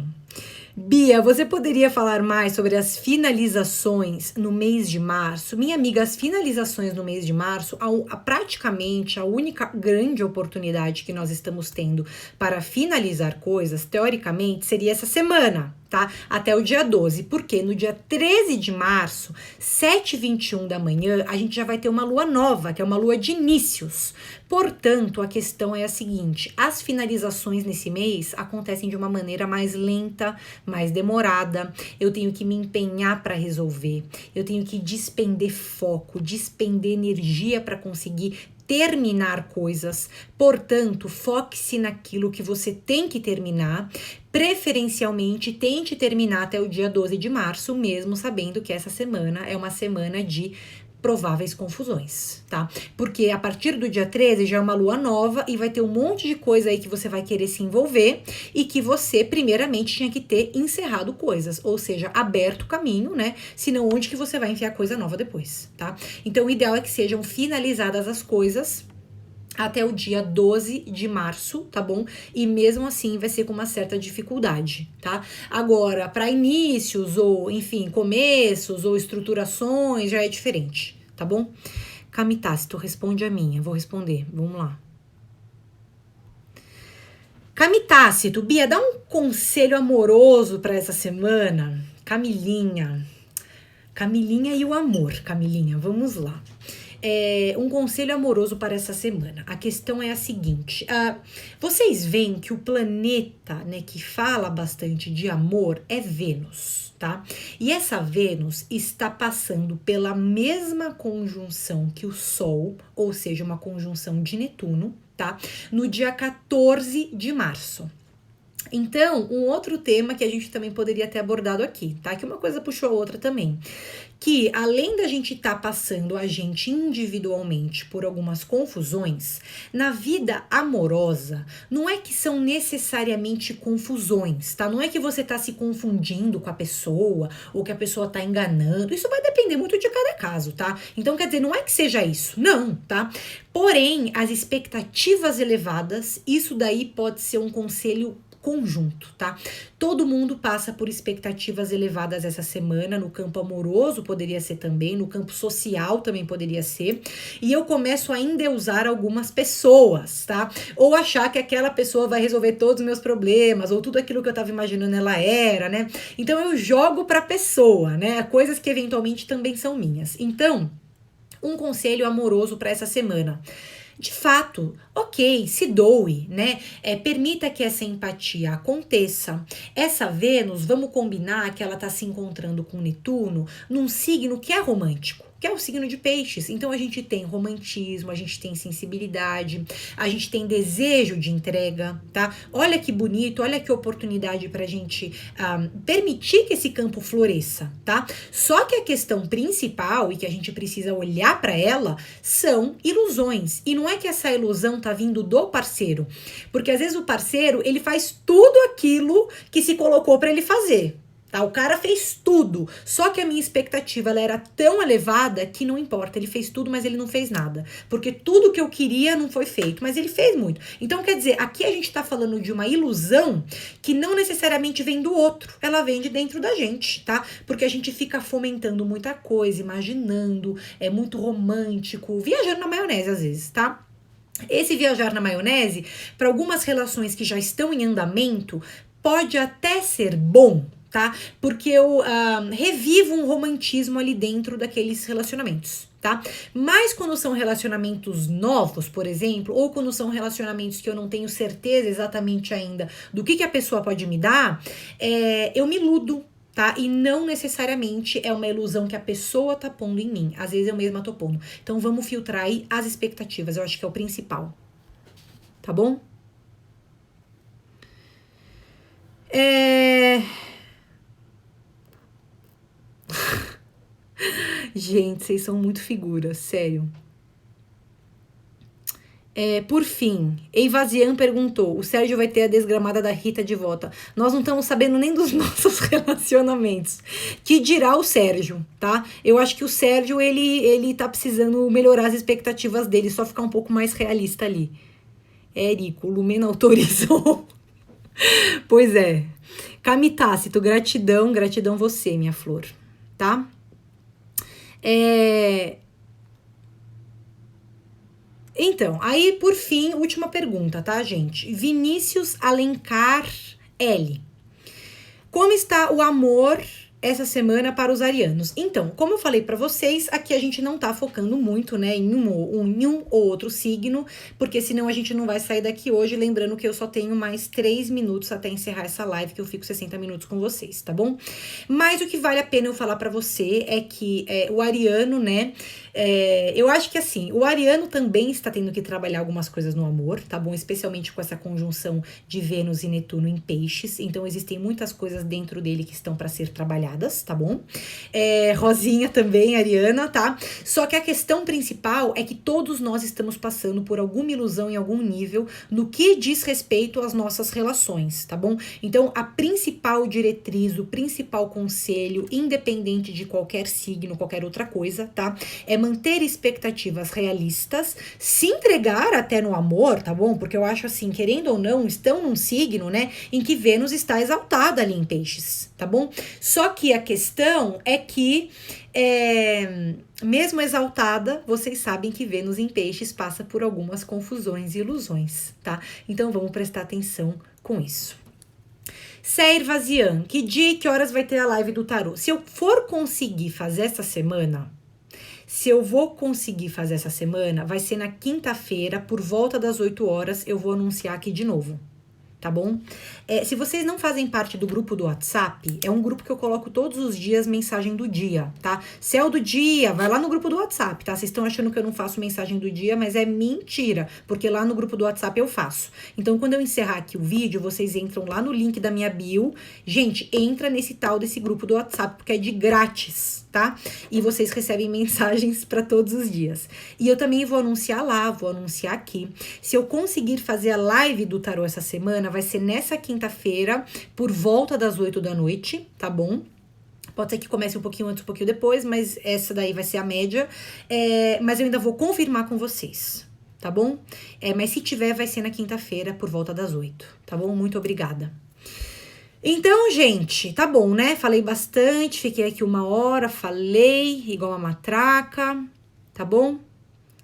S1: Bia, você poderia falar mais sobre as finalizações no mês de março? Minha amiga, as finalizações no mês de março, praticamente a única grande oportunidade que nós estamos tendo para finalizar coisas, teoricamente, seria essa semana, tá? Até o dia 12, porque no dia 13 de março, 7h21 da manhã, a gente já vai ter uma lua nova, que é uma lua de inícios. Portanto, a questão é a seguinte, as finalizações nesse mês acontecem de uma maneira mais lenta, mais demorada, eu tenho que me empenhar para resolver, eu tenho que despender foco, despender energia para conseguir terminar coisas. Portanto, foque-se naquilo que você tem que terminar, preferencialmente tente terminar até o dia 12 de março, mesmo sabendo que essa semana é uma semana de prováveis confusões, tá? Porque a partir do dia 13 já é uma lua nova e vai ter um monte de coisa aí que você vai querer se envolver e que você primeiramente tinha que ter encerrado coisas, ou seja, aberto o caminho, né? Senão onde que você vai enfiar coisa nova depois, tá? Então o ideal é que sejam finalizadas as coisas até o dia 12 de março, tá bom? E mesmo assim vai ser com uma certa dificuldade, tá? Agora, para inícios ou, enfim, começos ou estruturações já é diferente, tá bom? Camitácito, responde a minha, vou responder, vamos lá. Camitácito, Bia, dá um conselho amoroso para essa semana. Camilinha e o amor, Camilinha, vamos lá. Um conselho amoroso para essa semana. A questão é a seguinte: vocês veem que o planeta, né, que fala bastante de amor é Vênus, tá? E essa Vênus está passando pela mesma conjunção que o Sol, ou seja, uma conjunção de Netuno, tá? No dia 14 de março. Então, um outro tema que a gente também poderia ter abordado aqui, tá? Que uma coisa puxou a outra também. Que além da gente estar passando a gente individualmente por algumas confusões, na vida amorosa, não é que são necessariamente confusões, tá? Não é que você tá se confundindo com a pessoa ou que a pessoa tá enganando. Isso vai depender muito de cada caso, tá? Então, quer dizer, não é que seja isso, não, tá? Porém, as expectativas elevadas, isso daí pode ser um conselho conjunto, tá? Todo mundo passa por expectativas elevadas essa semana, no campo amoroso poderia ser também, no campo social também poderia ser, e eu começo a endeusar algumas pessoas, tá? Ou achar que aquela pessoa vai resolver todos os meus problemas, ou tudo aquilo que eu tava imaginando ela era, né? Então eu jogo pra pessoa, né? Coisas que eventualmente também são minhas. Então, um conselho amoroso para essa semana. De fato, ok, se doe, né? Permita que essa empatia aconteça. Essa Vênus, vamos combinar que ela tá se encontrando com Netuno num signo que é romântico, que é o signo de Peixes. Então a gente tem romantismo, a gente tem sensibilidade, a gente tem desejo de entrega, tá? Olha que bonito, olha que oportunidade pra gente permitir que esse campo floresça, tá? Só que a questão principal e que a gente precisa olhar pra ela são ilusões. E não é que essa ilusão tá vindo do parceiro, porque às vezes o parceiro, ele faz tudo aquilo que se colocou pra ele fazer. Tá, o cara fez tudo, só que a minha expectativa ela era tão elevada que não importa, ele fez tudo, mas ele não fez nada, porque tudo que eu queria não foi feito, mas ele fez muito. Então, quer dizer, aqui a gente tá falando de uma ilusão que não necessariamente vem do outro, ela vem de dentro da gente, tá? Porque a gente fica fomentando muita coisa, imaginando, é muito romântico, viajando na maionese às vezes, tá? Esse viajar na maionese, para algumas relações que já estão em andamento, pode até ser bom, tá? Porque eu revivo um romantismo ali dentro daqueles relacionamentos, tá? Mas quando são relacionamentos novos, por exemplo, ou quando são relacionamentos que eu não tenho certeza exatamente ainda do que a pessoa pode me dar, eu me iludo, tá? E não necessariamente é uma ilusão que a pessoa tá pondo em mim. Às vezes eu mesma tô pondo. Então vamos filtrar aí as expectativas. Eu acho que é o principal. Tá bom? Gente, vocês são muito figuras, sério. Por fim, Eivazian perguntou: o Sérgio vai ter a desgramada da Rita de volta? Nós não estamos sabendo nem dos nossos relacionamentos. Que dirá o Sérgio, tá? Eu acho que o Sérgio, ele tá precisando melhorar as expectativas dele, só ficar um pouco mais realista ali. Érico, o Lumena autorizou. Pois é. Camitácito, gratidão, gratidão você, minha flor, tá? Então, aí por fim, última pergunta, tá, gente? Vinícius Alencar L. Como está o amor essa semana para os arianos? Então, como eu falei para vocês, aqui a gente não tá focando muito, né, em um ou outro signo, porque senão a gente não vai sair daqui hoje, lembrando que eu só tenho mais 3 minutos até encerrar essa live, que eu fico 60 minutos com vocês, tá bom? Mas o que vale a pena eu falar para você é que o ariano, né, eu acho que assim, o ariano também está tendo que trabalhar algumas coisas no amor, tá bom? Especialmente com essa conjunção de Vênus e Netuno em Peixes, então existem muitas coisas dentro dele que estão para ser trabalhadas, tá bom? Rosinha também, ariana, tá? Só que a questão principal é que todos nós estamos passando por alguma ilusão em algum nível no que diz respeito às nossas relações, tá bom? Então, a principal diretriz, o principal conselho, independente de qualquer signo, qualquer outra coisa, tá? É manter expectativas realistas, se entregar até no amor, tá bom? Porque eu acho assim, querendo ou não, estão num signo, né, em que Vênus está exaltada ali em Peixes, tá bom? Só que a questão é que, mesmo exaltada, vocês sabem que Vênus em Peixes passa por algumas confusões e ilusões, tá? Então vamos prestar atenção com isso. Seir Vazian, que dia e que horas vai ter a live do tarô? Se eu for conseguir fazer essa semana, Se eu vou conseguir fazer essa semana, vai ser na quinta-feira, por volta das 8 horas, eu vou anunciar aqui de novo. Tá bom? Se vocês não fazem parte do grupo do WhatsApp, é um grupo que eu coloco todos os dias mensagem do dia, tá? Céu do dia, vai lá no grupo do WhatsApp, tá? Vocês estão achando que eu não faço mensagem do dia, mas é mentira, porque lá no grupo do WhatsApp eu faço. Então, quando eu encerrar aqui o vídeo, vocês entram lá no link da minha bio. Gente, entra nesse tal desse grupo do WhatsApp, porque é de grátis, tá? E vocês recebem mensagens para todos os dias. E eu também vou anunciar lá, vou anunciar aqui. Se eu conseguir fazer a live do tarô essa semana, vai ser nessa quinta-feira, por volta das 8 da noite, tá bom? Pode ser que comece um pouquinho antes, um pouquinho depois, mas essa daí vai ser a média. Mas eu ainda vou confirmar com vocês, tá bom? Mas se tiver, vai ser na quinta-feira, por volta das 8, tá bom? Muito obrigada. Então, gente, tá bom, né? Falei bastante, fiquei aqui 1 hora, falei igual uma matraca, tá bom?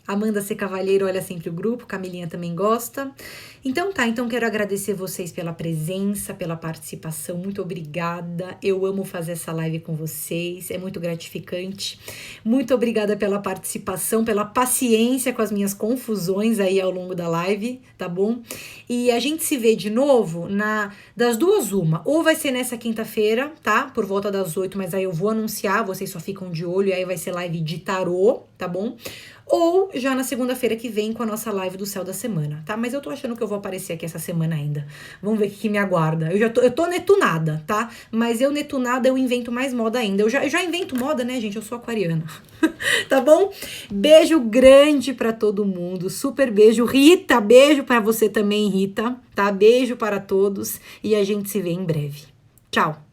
S1: Amanda C. Cavalheiro olha sempre o grupo, Camilinha também gosta. Então tá, então quero agradecer vocês pela presença, pela participação, muito obrigada. Eu amo fazer essa live com vocês, é muito gratificante. Muito obrigada pela participação, pela paciência com as minhas confusões aí ao longo da live, tá bom? E a gente se vê de novo das duas uma, ou vai ser nessa quinta-feira, tá? Por volta das 8, mas aí eu vou anunciar, vocês só ficam de olho, e aí vai ser live de tarô, tá bom? Ou já na segunda-feira que vem com a nossa live do céu da semana, tá? Mas eu tô achando que eu vou aparecer aqui essa semana ainda. Vamos ver o que me aguarda. Eu tô netunada, tá? Mas eu netunada, eu invento mais moda ainda. Eu já invento moda, né, gente? Eu sou aquariana. Tá bom? Beijo grande pra todo mundo. Super beijo. Rita, beijo pra você também, Rita, tá? Beijo para todos e a gente se vê em breve. Tchau!